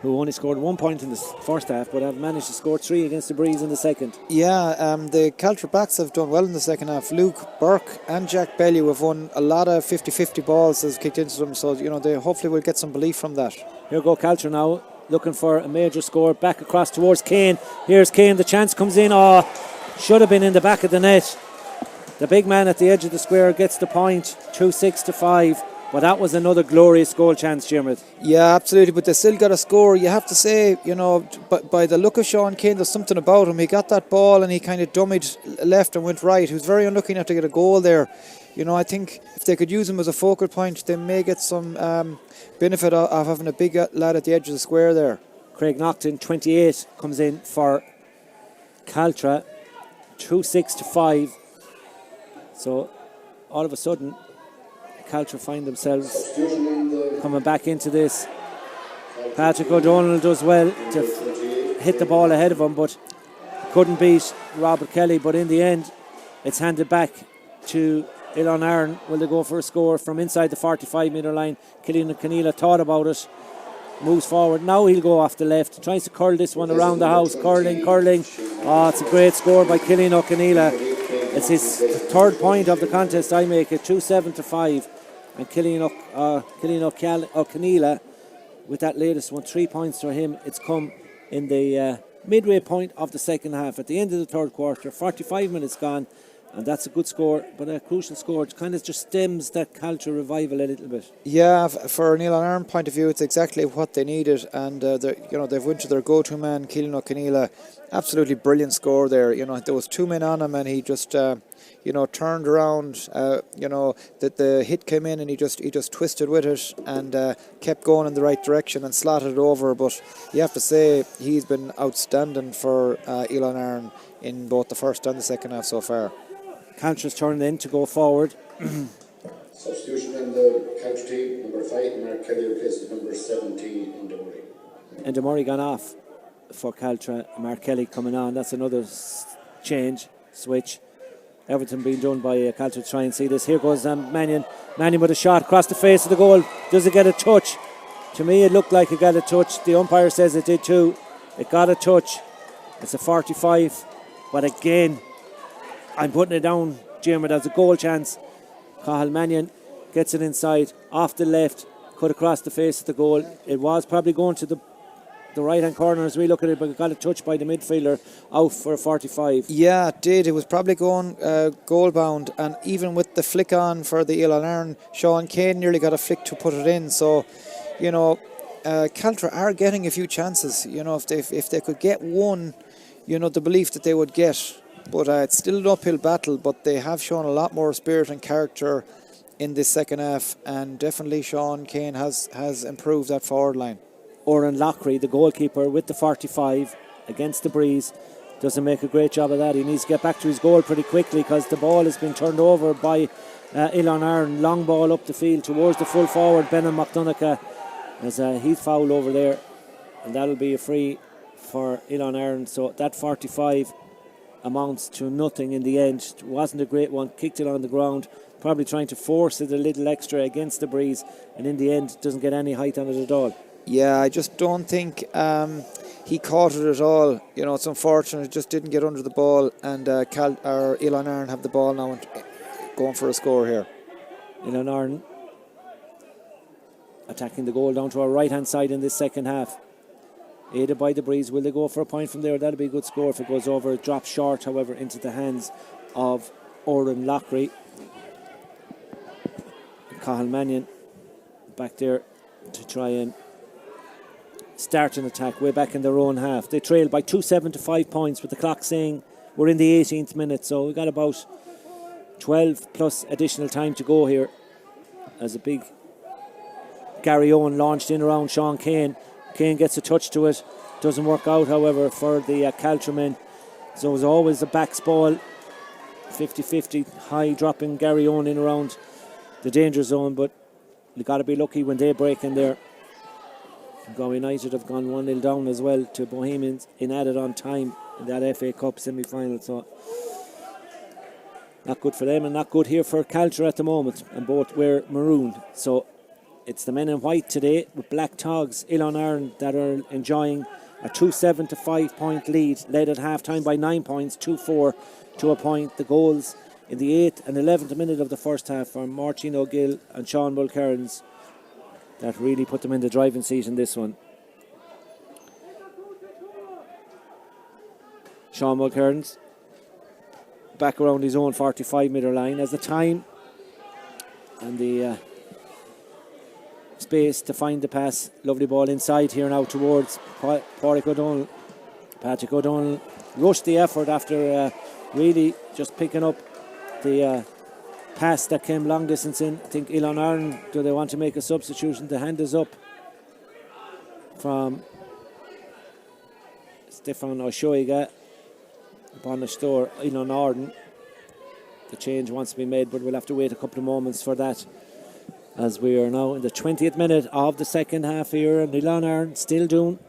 who only scored 1 point in the first half, but have managed to score 3 against the Breeze in the second. Yeah, the Caltra backs have done well in the second half. Luke Burke and Jack Bellew have won a lot of 50-50 balls as kicked into them, so you know they hopefully will get some belief from that. Here go Caltra now, looking for a major score, back across towards Kane. Here's Kane, the chance comes in. Should have been in the back of the net. The big man at the edge of the square gets the point, 2-6 to 5. But that was another glorious goal chance, Jimmy. Yeah, absolutely, but they still got a score. You have to say, you know, by the look of Sean Kane, there's something about him. He got that ball and he kind of dummied left and went right. He was very unlucky not to get a goal there. You know, I think if they could use him as a focal point, they may get some benefit of having a big lad at the edge of the square there. Craig Nocton, 28, comes in for Caltra, 2-6 to 5. So all of a sudden, Caltra find themselves coming back into this. Patrick O'Donnell does well to hit the ball ahead of him, but couldn't beat Robert Kelly. But in the end, it's handed back to Ilan Aaron. Will they go for a score from inside the 45-metre line? Cillian O'Keneal thought about it. Moves forward. Now he'll go off the left. Tries to curl this one around the house. Curling. Oh, it's a great score by Cillian O'Keneal. It's his third point of the contest. I make it 2-7-5. And Cillian O'Keneal with that latest one, 3 points for him. It's come in the midway point of the second half. At the end of the third quarter, 45 minutes gone. And that's a good score, but a crucial score. It kind of just stems that Caltra revival a little bit. Yeah, for an Ilan Aaron point of view, it's exactly what they needed, and they've went to their go-to man, Cillian O'Keneal. Absolutely brilliant score there. There was 2 men on him, and he just turned around. The hit came in, and he just twisted with it and kept going in the right direction and slotted it over. But you have to say he's been outstanding for Ilan Aaron in both the first and the second half so far. Caltra's turned in to go forward. Substitution in the Caltra team, number 5, Mark Kelly replaces number 17 in Murray. And Murray gone off for Caltra. Mark Kelly coming on. That's another switch. Everything being done by Caltra to try and see this. Here goes Mannion. Mannion with a shot across the face of the goal. Does it get a touch? To me, it looked like it got a touch. The umpire says it did too. It got a touch. It's a 45. But again, I'm putting it down, Jim, as a goal chance. Cathal Mannion gets it inside, off the left, cut across the face of the goal. It was probably going to the right-hand corner as we look at it, but it got a touch by the midfielder, out for a 45. Yeah, it did. It was probably going goal-bound, and even with the flick on for the Ilan Aaron, Sean Kane nearly got a flick to put it in. So, Caltra are getting a few chances. If they could get one, the belief that they would get. But it's still an uphill battle, but they have shown a lot more spirit and character in this second half, and definitely Sean Kane has improved that forward line. Oran Lockery, the goalkeeper, with the 45 against the breeze, doesn't make a great job of that. He needs to get back to his goal pretty quickly because the ball has been turned over by Ilan Aaron. Long ball up the field towards the full forward, Benan McDonagh, as he's fouled over there, and that'll be a free for Ilan Aaron. So that 45 amounts to nothing in the end. It wasn't a great one. Kicked it on the ground, probably trying to force it a little extra against the breeze, and in the end doesn't get any height on it at all. Yeah, I just don't think he caught it at all. It's unfortunate. It just didn't get under the ball, and Ilan Aaron have the ball now and going for a score here. Ilan Aaron attacking the goal down to our right hand side in this second half. Aided by the breeze. Will they go for a point from there? That'll be a good score if it goes over. It drops short, however, into the hands of Oran Lockery. Cathal Mannion back there to try and start an attack way back in their own half. They trail by 2-7-5 points, with the clock saying we're in the 18th minute, so we've got about 12 plus additional time to go here, as a big Gary Owen launched in around Sean Kane. Kane gets a touch to it, doesn't work out, however, for the Caltra men. So it was always a backs ball, 50-50, high dropping Gary Owen in around the danger zone, but you got to be lucky when they break in there. Galway United have gone 1-0 down as well to Bohemians in added on time in that FA Cup semi-final, so not good for them and not good here for Caltra at the moment, and both wear maroon. So it's the men in white today with black togs, Ilan Aaron, that are enjoying a 2-7-5 point lead, led at half time by 9 points, 2-4 to a point. The goals in the 8th and 11th minute of the first half from Martin O'Gill and Sean Mulcairns that really put them in the driving seat in this one. Sean Mulcairns back around his own 45-metre line as the time and the space to find the pass. Lovely ball inside here now towards Patrick O'Donnell. Patrick O'Donnell rushed the effort after really just picking up the pass that came long distance in. I think Ilan Aaron, do they want to make a substitution? The hand is up from Stefan O'Shoiga upon the store. Ilan Arden the change wants to be made, but we'll have to wait a couple of moments for that, as we are now in the 20th minute of the second half here, and Ilan still doing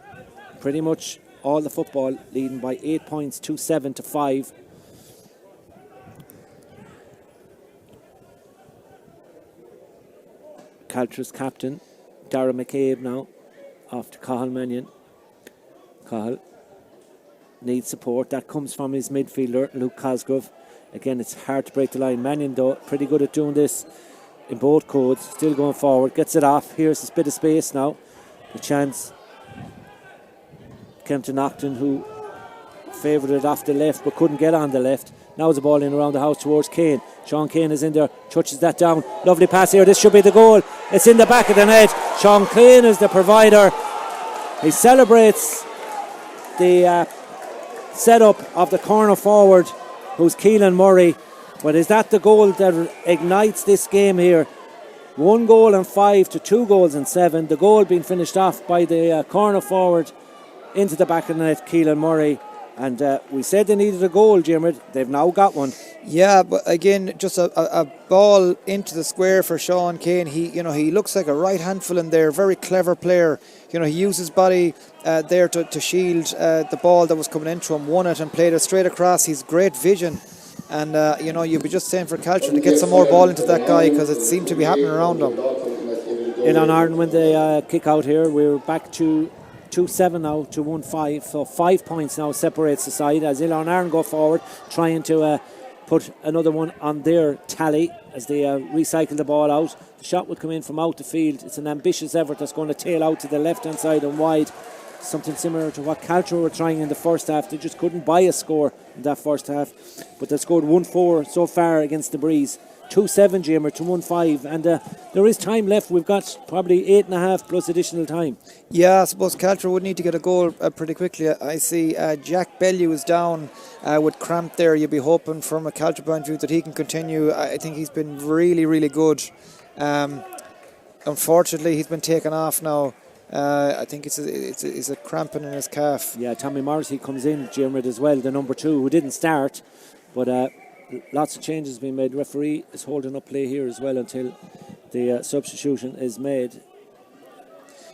pretty much all the football, leading by 8 points, 2-7 to 5. Caltra's captain, Dara McCabe, now off to Cathal Mannion. Cathal needs support. That comes from his midfielder, Luke Cosgrove. Again, it's hard to break the line. Mannion, though, pretty good at doing this in both codes. Still going forward. Gets it off. Here's this bit of space now. The chance came to Nocton, who favoured it off the left but couldn't get on the left. Now it's a ball in around the house towards Kane. Sean Kane is in there, touches that down. Lovely pass here. This should be the goal. It's in the back of the net. Sean Kane is the provider. He celebrates the setup of the corner forward, who's Keelan Murray. But is that the goal that ignites this game here? 1 goal and 5 to 2 goals and 7. The goal being finished off by the corner forward into the back of the net, Keelan Murray. And we said they needed a goal, Jimmy. They've now got one. Yeah, but again, just a ball into the square for Sean Kane. He looks like a right handful in there. Very clever player. He used his body there to shield the ball that was coming into him, won it and played it straight across. He's great vision. And, you'd be just saying for Caltra to get some more ball into that guy, because it seemed to be happening around him. Ilan Arden when they kick out here. We're back to 2-7 now to 1-5. So 5 points now separates the side as Ilan Arden go forward, trying to put another one on their tally as they recycle the ball out. The shot will come in from out the field. It's an ambitious effort that's going to tail out to the left-hand side and wide. Something similar to what Caltra were trying in the first half. They just couldn't buy a score in that first half. But they scored 1-4 so far against the Breeze. 2-7, Jamer, to 1-5. And there is time left. We've got probably 8.5 plus additional time. Yeah, I suppose Caltra would need to get a goal pretty quickly. I see Jack Bellew is down with cramp there. You'd be hoping from a Caltra point of view that he can continue. I think he's been really, really good. Unfortunately, he's been taken off now. I think it's a cramping in his calf. Yeah, Tommy Morrissey comes in, Jermid as well, the number 2, who didn't start. But lots of changes being made. Referee is holding up play here as well until the substitution is made.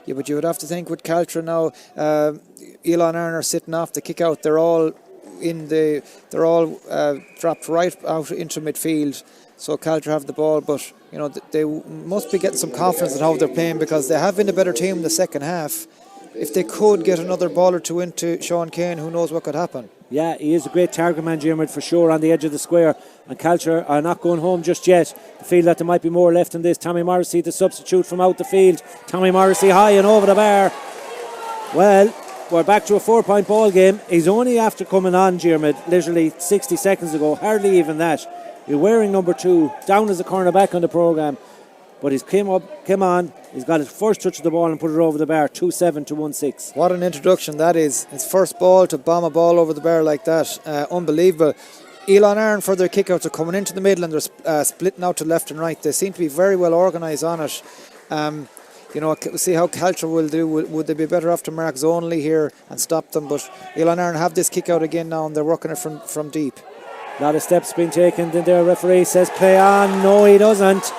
Yeah, but you would have to think with Caltra now, Ilan Arden are sitting off the kick out. They're all dropped right out into midfield. So Caltra have the ball, but they must be getting some confidence in how they're playing, because they have been a better team in the second half. If they could get another ball or two into Sean Kane, who knows what could happen. Yeah, he is a great target man, Jermid, for sure, on the edge of the square. And Caltra are not going home just yet. They feel that there might be more left in this. Tommy Morrissey, the substitute from out the field. Tommy Morrissey high and over the bar. Well, we're back to a 4-point ball game. He's only after coming on, Jermid, literally 60 seconds ago. Hardly even that. You're wearing number 2, down as a cornerback on the programme. But he's came on, he's got his first touch of the ball and put it over the bar, 2-7 to 1-6. What an introduction that is. His first ball to bomb a ball over the bar like that. Unbelievable. Ilan Arden for their kickouts are coming into the middle and they're splitting out to left and right. They seem to be very well organised on it. See how Caltra will do. Would they be better off to mark zonally here and stop them? But Ilan Arden have this kick out again now and they're working it from deep. A lot of steps being taken. Then their referee says play on. No, he doesn't.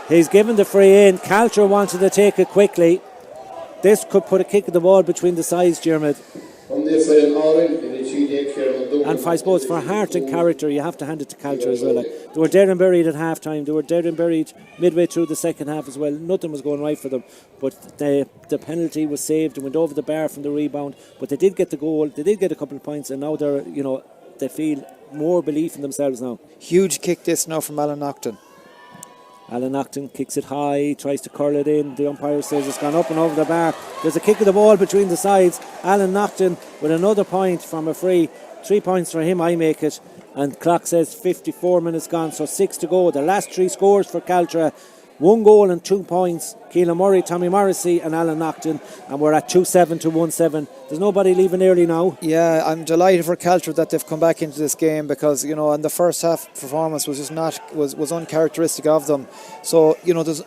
He's given the free in. Caltra wanted to take it quickly. This could put a kick of the ball between the sides, Jermid. And I suppose for heart and character, you have to hand it to Caltra as well. They were dead and buried at half time. They were dead and buried midway through the second half as well. Nothing was going right for them. But the penalty was saved and went over the bar from the rebound. But they did get the goal. They did get a couple of points, and now they feel more belief in themselves now. Huge kick this now from Alan Nocton. Alan Nocton kicks it high, tries to curl it in. The umpire says it's gone up and over the bar. There's a kick of the ball between the sides. Alan Nocton with another point from a free. 3 points for him, I make it. And clock says 54 minutes gone, so 6 to go. The last 3 scores for Caltra. 1 goal and 2 points. Keelan Murray, Tommy Morrissey and Alan Nocton. And we're at 2-7 to 1-7. There's nobody leaving early now. Yeah, I'm delighted for Caltra that they've come back into this game, because in the first half performance was just was uncharacteristic of them. So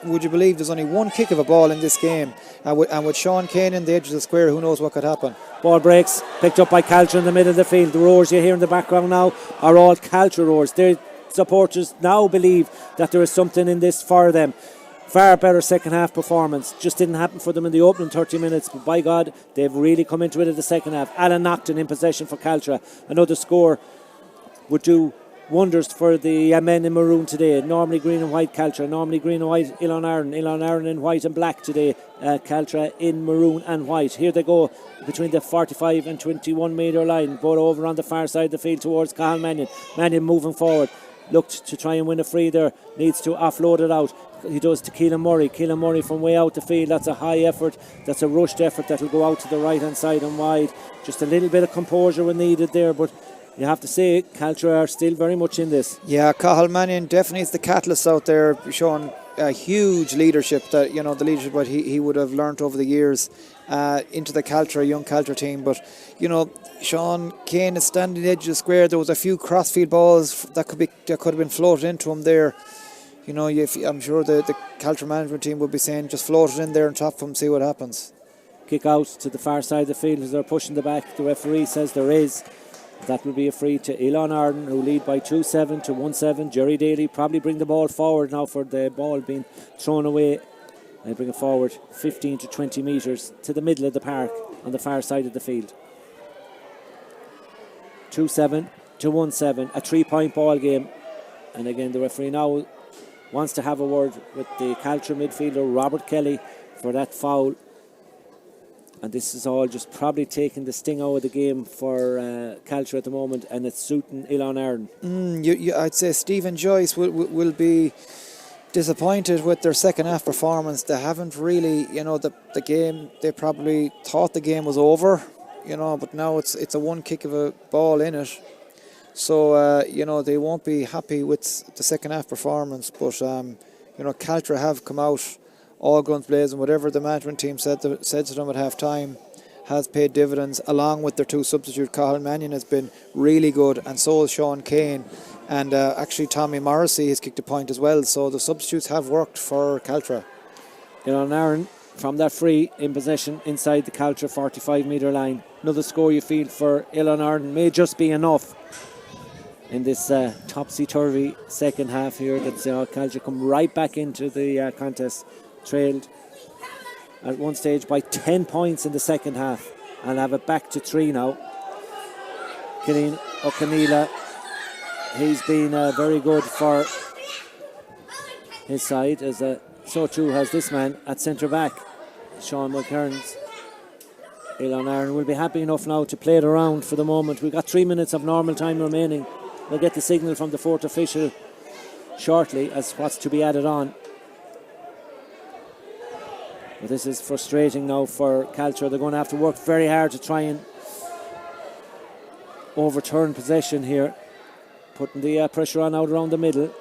would you believe there's only 1 kick of a ball in this game, and with Sean Kane in the edge of the square, who knows what could happen. Ball breaks, picked up by Caltra in the middle of the field. The roars you hear in the background now are all Caltra roars. supporters now believe that there is something in this for them. Far better second half performance. Just didn't happen for them in the opening 30 minutes, but by God, they've really come into it in the second half. Alan Naughton in possession for Caltra. Another score would do wonders for the men in maroon today. Normally green and white Caltra, normally green and white Ilan Aaron in white and black today. Caltra in maroon and white. Here they go between the 45 and 21 metre line. Both over on the far side of the field towards Cathal Mannion. Mannion moving forward. Looked to try and win a free there. Needs to offload it out. He does to Keelan Murray. Keelan Murray from way out the field. That's a high effort. That's a rushed effort that will go out to the right hand side and wide. Just a little bit of composure was needed there, but you have to say Caltra are still very much in this. Yeah, Cathal Mannion definitely is the catalyst out there, showing a huge leadership that, you know, the leadership that he would have learnt over the years into the young Caltra team. But, you know, Sean Kane is standing the edge of the square. There was a few crossfield balls that could have been floated into him there. You know, I'm sure the Caltra management team would be saying just float it in there and top him, see what happens. Kick out to the far side of the field as they're pushing the back. The referee says there is. That will be a free to Ilan Arden, who lead by 2-7 to 1-7. Jerry Daly probably bring the ball forward now for the ball being thrown away. They bring it forward 15 to 20 metres to the middle of the park on the far side of the field. 2-7 to 1-7, a 3-point ball game. And again, the referee now wants to have a word with the Caltra midfielder Robert Kelly for that foul. And this is all just probably taking the sting out of the game for Caltra at the moment, and it's suiting Ilan Aaron. I'd say Stephen Joyce will be disappointed with their second half performance. They haven't really, you know, the game, they probably thought the game was over, you know, but now it's a one kick of a ball in it. So, you know, they won't be happy with the second half performance. But, you know, Caltra have come out all guns blazing. Whatever the management team said to them at half time has paid dividends, along with their two substitutes. Cathal Mannion has been really good, and so has Sean Kane. And actually Tommy Morrissey has kicked a point as well. So the substitutes have worked for Caltra. Ilan Aaron from that free in possession inside the Caltra 45 metre line. Another score you feel for Ilan Aaron may just be enough in this topsy-turvy second half here. That's Caltra come right back into the contest. Trailed at one stage by 10 points in the second half and have it back to 3 now. Killeen O'Canila, he's been very good for his side, as so too has this man at centre back, Sean McKearns. Ilan Aaron will be happy enough now to play it around for the moment. We've got 3 minutes of normal time remaining. We'll get the signal from the fourth official shortly as what's to be added on. But this is frustrating now for Caltra. They're going to have to work very hard to try and overturn possession here, putting the pressure on out around the middle.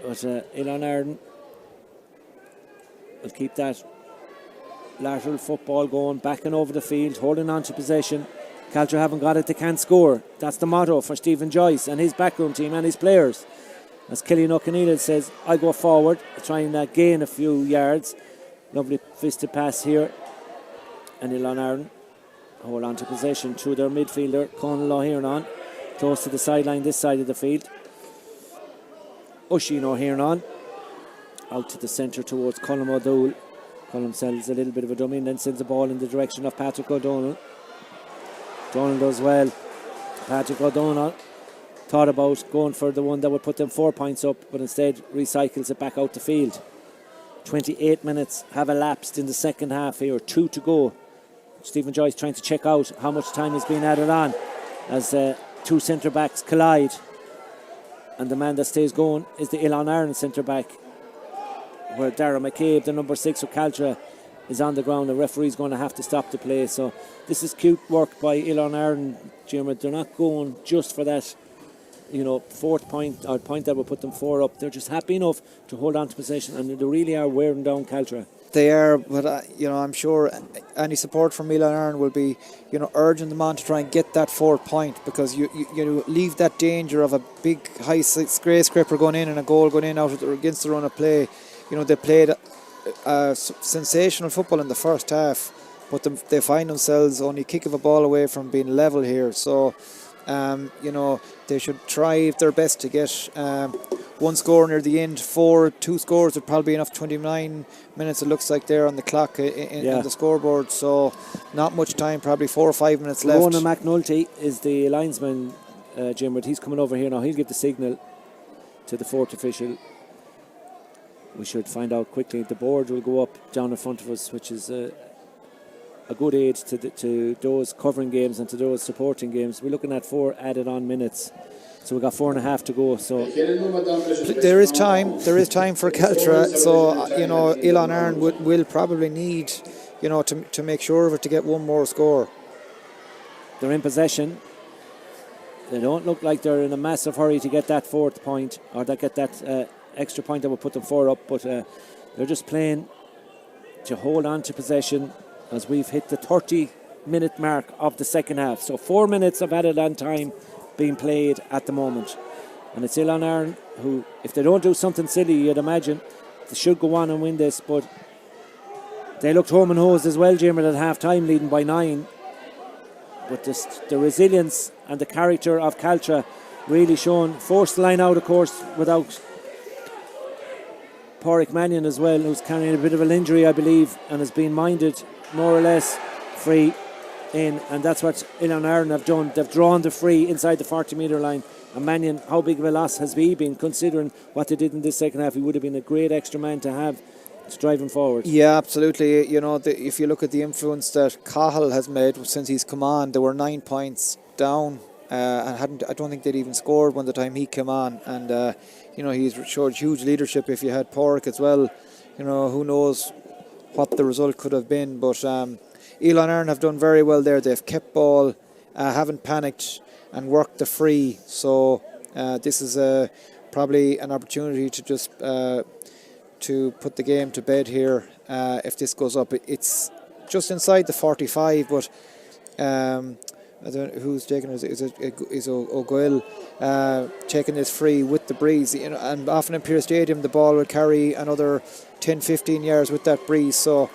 But Ilan Arden will keep that lateral football going, backing over the field, holding on to possession. Caltra haven't got it, they can't score. That's the motto for Stephen Joyce and his backroom team and his players. As Killeen O'Canila says, I go forward, try and gain a few yards. Lovely fisted pass here, and Ilan Aaron hold on to possession through their midfielder Conal O'Hiernan, close to the sideline this side of the field. Oisín O'Hiernan out to the centre towards Colm O'Doul. Colm sells a little bit of a dummy and then sends the ball in the direction of Patrick O'Donnell. O'Donnell does well. Patrick O'Donnell thought about going for the one that would put them 4 points up, but instead recycles it back out the field. 28 minutes have elapsed in the second half here, 2 to go. Stephen Joyce trying to check out how much time is being added on as two centre backs collide, and the man that stays going is the Ilan Aaron centre back, where Darragh McCabe, the number 6 of Caltra, is on the ground. The referee's going to have to stop the play. So this is cute work by Ilan Aaron, Jim. They're not going just for that, you know, fourth point or point that will put them 4 up. They're just happy enough to hold on to possession, and they really are wearing down Caltra. They are, but you know, I'm sure any support from Ilan Aaron will be, you know, urging them on to try and get that 4th point, because you leave that danger of a big high skyscraper going in and a goal going in out against the run of play. You know, they played sensational football in the first half, but they find themselves only a kick of a ball away from being level here. So They should try their best to get one score near the end. 2 scores would probably be enough. 29 minutes it looks like there on the clock on the scoreboard, so not much time, probably 4 or 5 minutes left. Ronan McNulty is the linesman, Jim, but he's coming over here now. He'll give the signal to the fourth official. We should find out quickly. The board will go up down in front of us, which is a good aid to those covering games and to those supporting games. We're looking at 4 added on minutes, so we've got 4.5 to go. So there is time. There is time for Caltra. So Ilan Arn will probably need to make sure of it to get one more score. They're in possession. They don't look like they're in a massive hurry to get that 4th point or get that extra point that will put them 4 up, but they're just playing to hold on to possession as we've hit the 30-minute mark of the second half. So 4 minutes of added on time being played at the moment. And it's Ilan Arn who, if they don't do something silly, you'd imagine they should go on and win this, but they looked home and hosed as well, Jim, at half time, leading by 9. But the resilience and the character of Caltra really shown. Forced the line out, of course, without Pádraig Mannion as well, who's carrying a bit of an injury, I believe, and has been minded more or less free in, and that's what Ilan Arn have done. They've drawn the free inside the 40-metre line, and Mannion, how big of a loss has he been, considering what they did in this second half? He would have been a great extra man to have to drive him forward. Yeah, absolutely. If you look at the influence that Cahill has made since he's come on, there were 9 points down, and I don't think they'd even scored when the time he came on, and he's showed huge leadership. If you had Pádraig as well, who knows what the result could have been. But Ilan Arn have done very well there. They've kept ball, haven't panicked, and worked the free. So this is probably an opportunity to just to put the game to bed here. If this goes up, it's just inside the 45, but I don't know who's taking it. Is O'Goyle taking this free with the breeze? And often in Pearse Stadium, the ball will carry another 10-15 yards with that breeze. So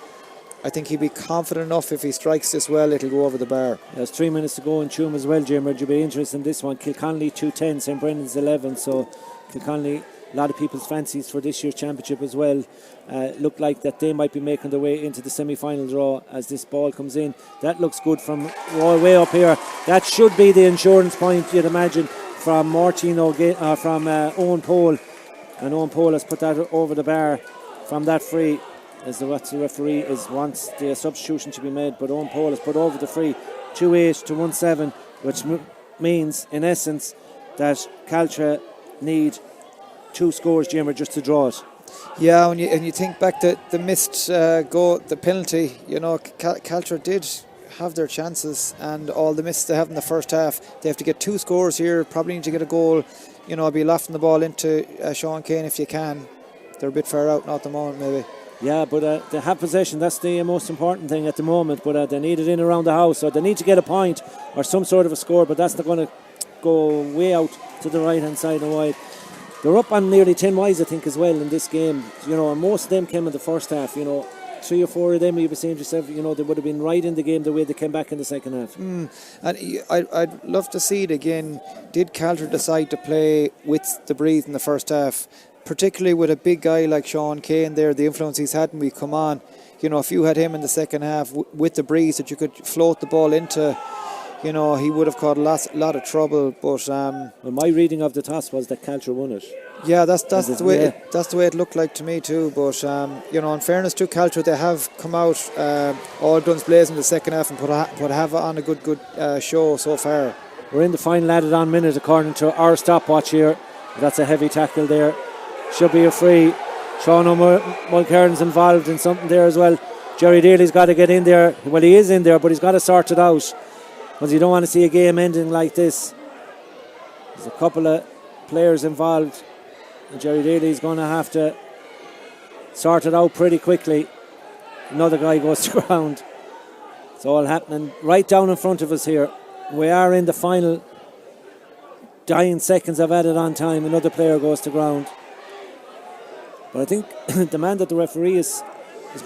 I think he'd be confident enough if he strikes this well, it'll go over the bar. There's 3 minutes to go in Tuam as well, Jim. Would you be interested in this one? Kilconnelly 2-10, St Brendan's 11. So Kilconnelly, a lot of people's fancies for this year's championship as well. Look like that they might be making their way into the semi-final draw as this ball comes in. That looks good from way up here. That should be the insurance point, you'd imagine, from Martin from Owen Pole. And Owen Pole has put that over the bar from that free, as the referee wants the substitution to be made. But Owen Pole has put over the free 2-8 to 1-7, which means in essence that Caltra need 2 scores, Jimmer, just to draw it. Yeah, and you think back to the missed goal, the penalty, Caltra did have their chances, and all the misses they have in the first half. They have to get 2 scores here, probably need to get a goal. Be lofting the ball into Sean Kane if you can. They're a bit far out now at the moment, maybe. Yeah, but they have possession. That's the most important thing at the moment. But they need it in around the house, so they need to get a point or some sort of a score. But that's not going to go way out to the right-hand side and wide. They're up on nearly 10 wides, I think, as well in this game. And most of them came in the first half. 3 or 4 of them, you've been saying to yourself, they would have been right in the game the way they came back in the second half. And I'd love to see it again. Did Caltra decide to play with the breeze in the first half, particularly with a big guy like Sean Kane there, the influence he's had when we come on? If you had him in the second half with the breeze that you could float the ball into, he would have caught a lot of trouble. But my reading of the toss was that Caltra won it. Yeah, that's the way it looked like to me too. But in fairness to Caltra, they have come out all guns blazing in the second half and put on a good show so far. We're in the final added on minute according to our stopwatch here. That's a heavy tackle there. Should be a free. Sean Mulcairn's involved in something there as well. Jerry Daly's got to get in there. Well, he is in there, but he's got to sort it out, because you don't want to see a game ending like this. There's a couple of players involved, and Jerry Daly's going to have to sort it out pretty quickly. Another guy goes to ground. It's all happening right down in front of us here. We are in the final dying seconds of added on time. Another player goes to ground. But I think the man that the referee is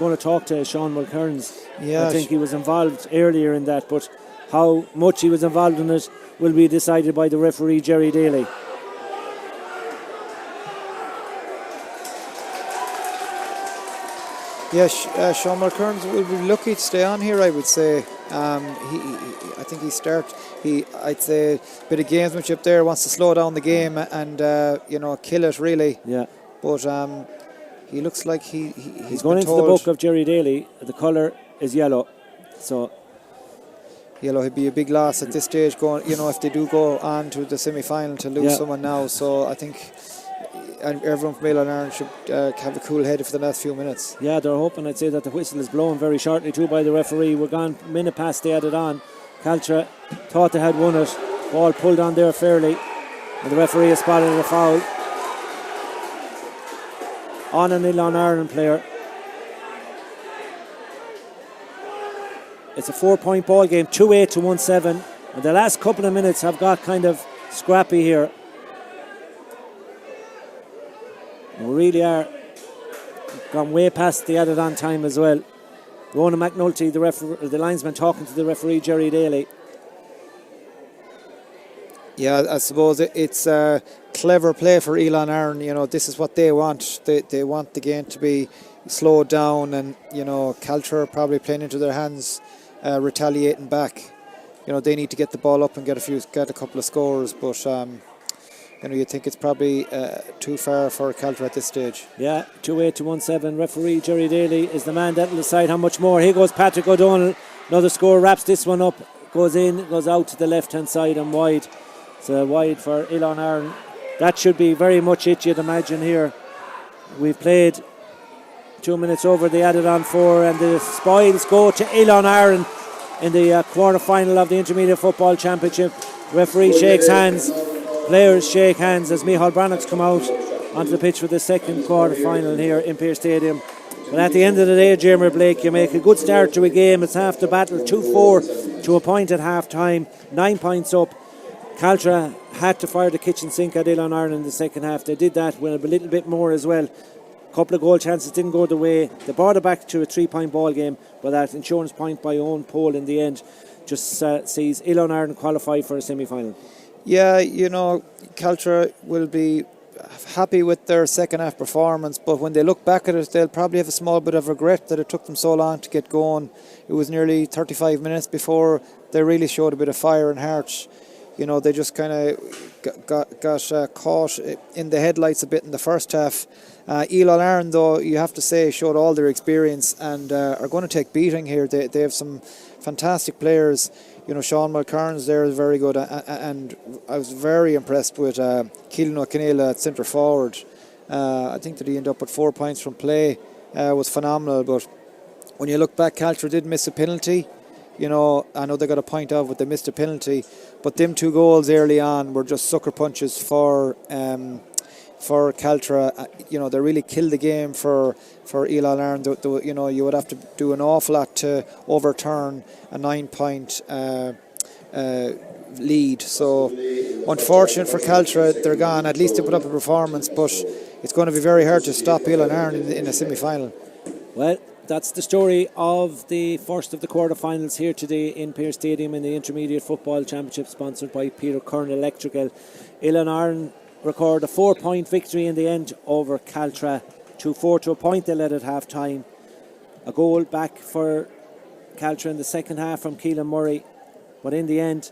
going to talk to Sean Mulcairns. Yeah, I think he was involved earlier in that, but How much he was involved in it will be decided by the referee, Jerry Daly. Yes, Sean Mulcairns will be lucky to stay on here, I would say. I think I'd say a bit of gamesmanship there, wants to slow down the game and kill it really. Yeah. But he looks like he's going been into the told book of Jerry Daly. The colour is yellow, so yellow would be a big loss at this stage. Going, if they do go on to the semi-final to lose someone now. So I think. And everyone from Oilea and Ireland should have a cool head for the last few minutes. Yeah, they're hoping, I'd say, that the whistle is blown very shortly too by the referee. We're gone a minute past they added on. Caltra thought they had won it. Ball pulled on there fairly. And the referee has spotted a foul on an Oilea and Ireland player. It's a 4-point ball game, 2-8 to 1-7. And the last couple of minutes have got kind of scrappy here. We really are gone way past the added on time as well. Ronan McNulty, the linesman, talking to the referee Jerry Daly. Yeah, I suppose it's a clever play for Oilea and Ireland. This is what they want. They want the game to be slowed down, and Caltra are probably playing into their hands, retaliating back. They need to get the ball up and get a couple of scores, but. You think it's probably too far for Caltra at this stage. Yeah, 2-8 to 1-7. Referee Jerry Daly is the man that will decide how much more. Here goes Patrick O'Donnell. Another score, wraps this one up. Goes in, goes out to the left-hand side and wide. So wide for Oilea and Ireland. That should be very much it, you'd imagine here. We've played 2 minutes over the added on 4, and the spoils go to Oilea and Ireland in the quarter-final of the Intermediate Football Championship. Referee shakes hands. Players shake hands as Micheál Brannocks come out onto the pitch for the second quarter final here in Pearse Stadium. But at the end of the day, Jeremy Blake, you make a good start to a game. It's half the battle, 2-4 to a point at half time, 9 points up. Caltra had to fire the kitchen sink at Oilea and Ireland in the second half. They did that with a little bit more as well. A couple of goal chances didn't go the way. They brought it back to a 3-point ball game, but that insurance point by Owen Pole in the end just sees Oilea and Ireland qualify for a semi-final. Yeah, Caltra will be happy with their second half performance, but when they look back at it, they'll probably have a small bit of regret that it took them so long to get going. It was nearly 35 minutes before they really showed a bit of fire and heart. They just kind of got caught in the headlights a bit in the first half. Oilea and Ireland, though, you have to say, showed all their experience and are going to take beating here. They have some fantastic players. Sean Mulcairns there is very good, and I was very impressed with Keelan O'Connell at centre forward. I think that he ended up with 4 points from play, was phenomenal. But when you look back, Caltra did miss a penalty. I know they got a point off, but they missed a penalty. But them 2 goals early on were just sucker punches for Caltra. They really killed the game for Oilea and Ireland. You would have to do an awful lot to overturn a 9-point lead. So unfortunate for Caltra, they're gone. At least they put up a performance, but it's going to be very hard to stop Oilea and Ireland in a semi-final. Well, that's the story of the first of the quarter-finals here today in Pearse Stadium in the Intermediate Football Championship, sponsored by Peter Kern Electrical. Oilea and Ireland record a 4-point victory in the end over Caltra. 2-4 to a point they led at half time. A goal back for Caltra in the second half from Keelan Murray, but in the end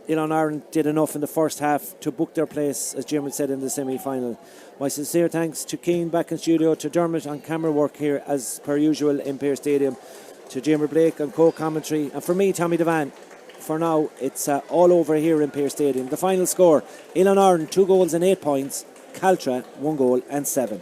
Oilea and Ireland did enough in the first half to book their place, as Jim had said, in the semi-final. My sincere thanks to Keane back in studio, to Dermot on camera work here as per usual in Pearse Stadium, to Jamie Blake on co-commentary, and for me, Tommy Devan. For now, it's all over here in Pearse Stadium. The final score, Oilea and Ireland 2 goals and 8 points, Caltra 1 goal and 7.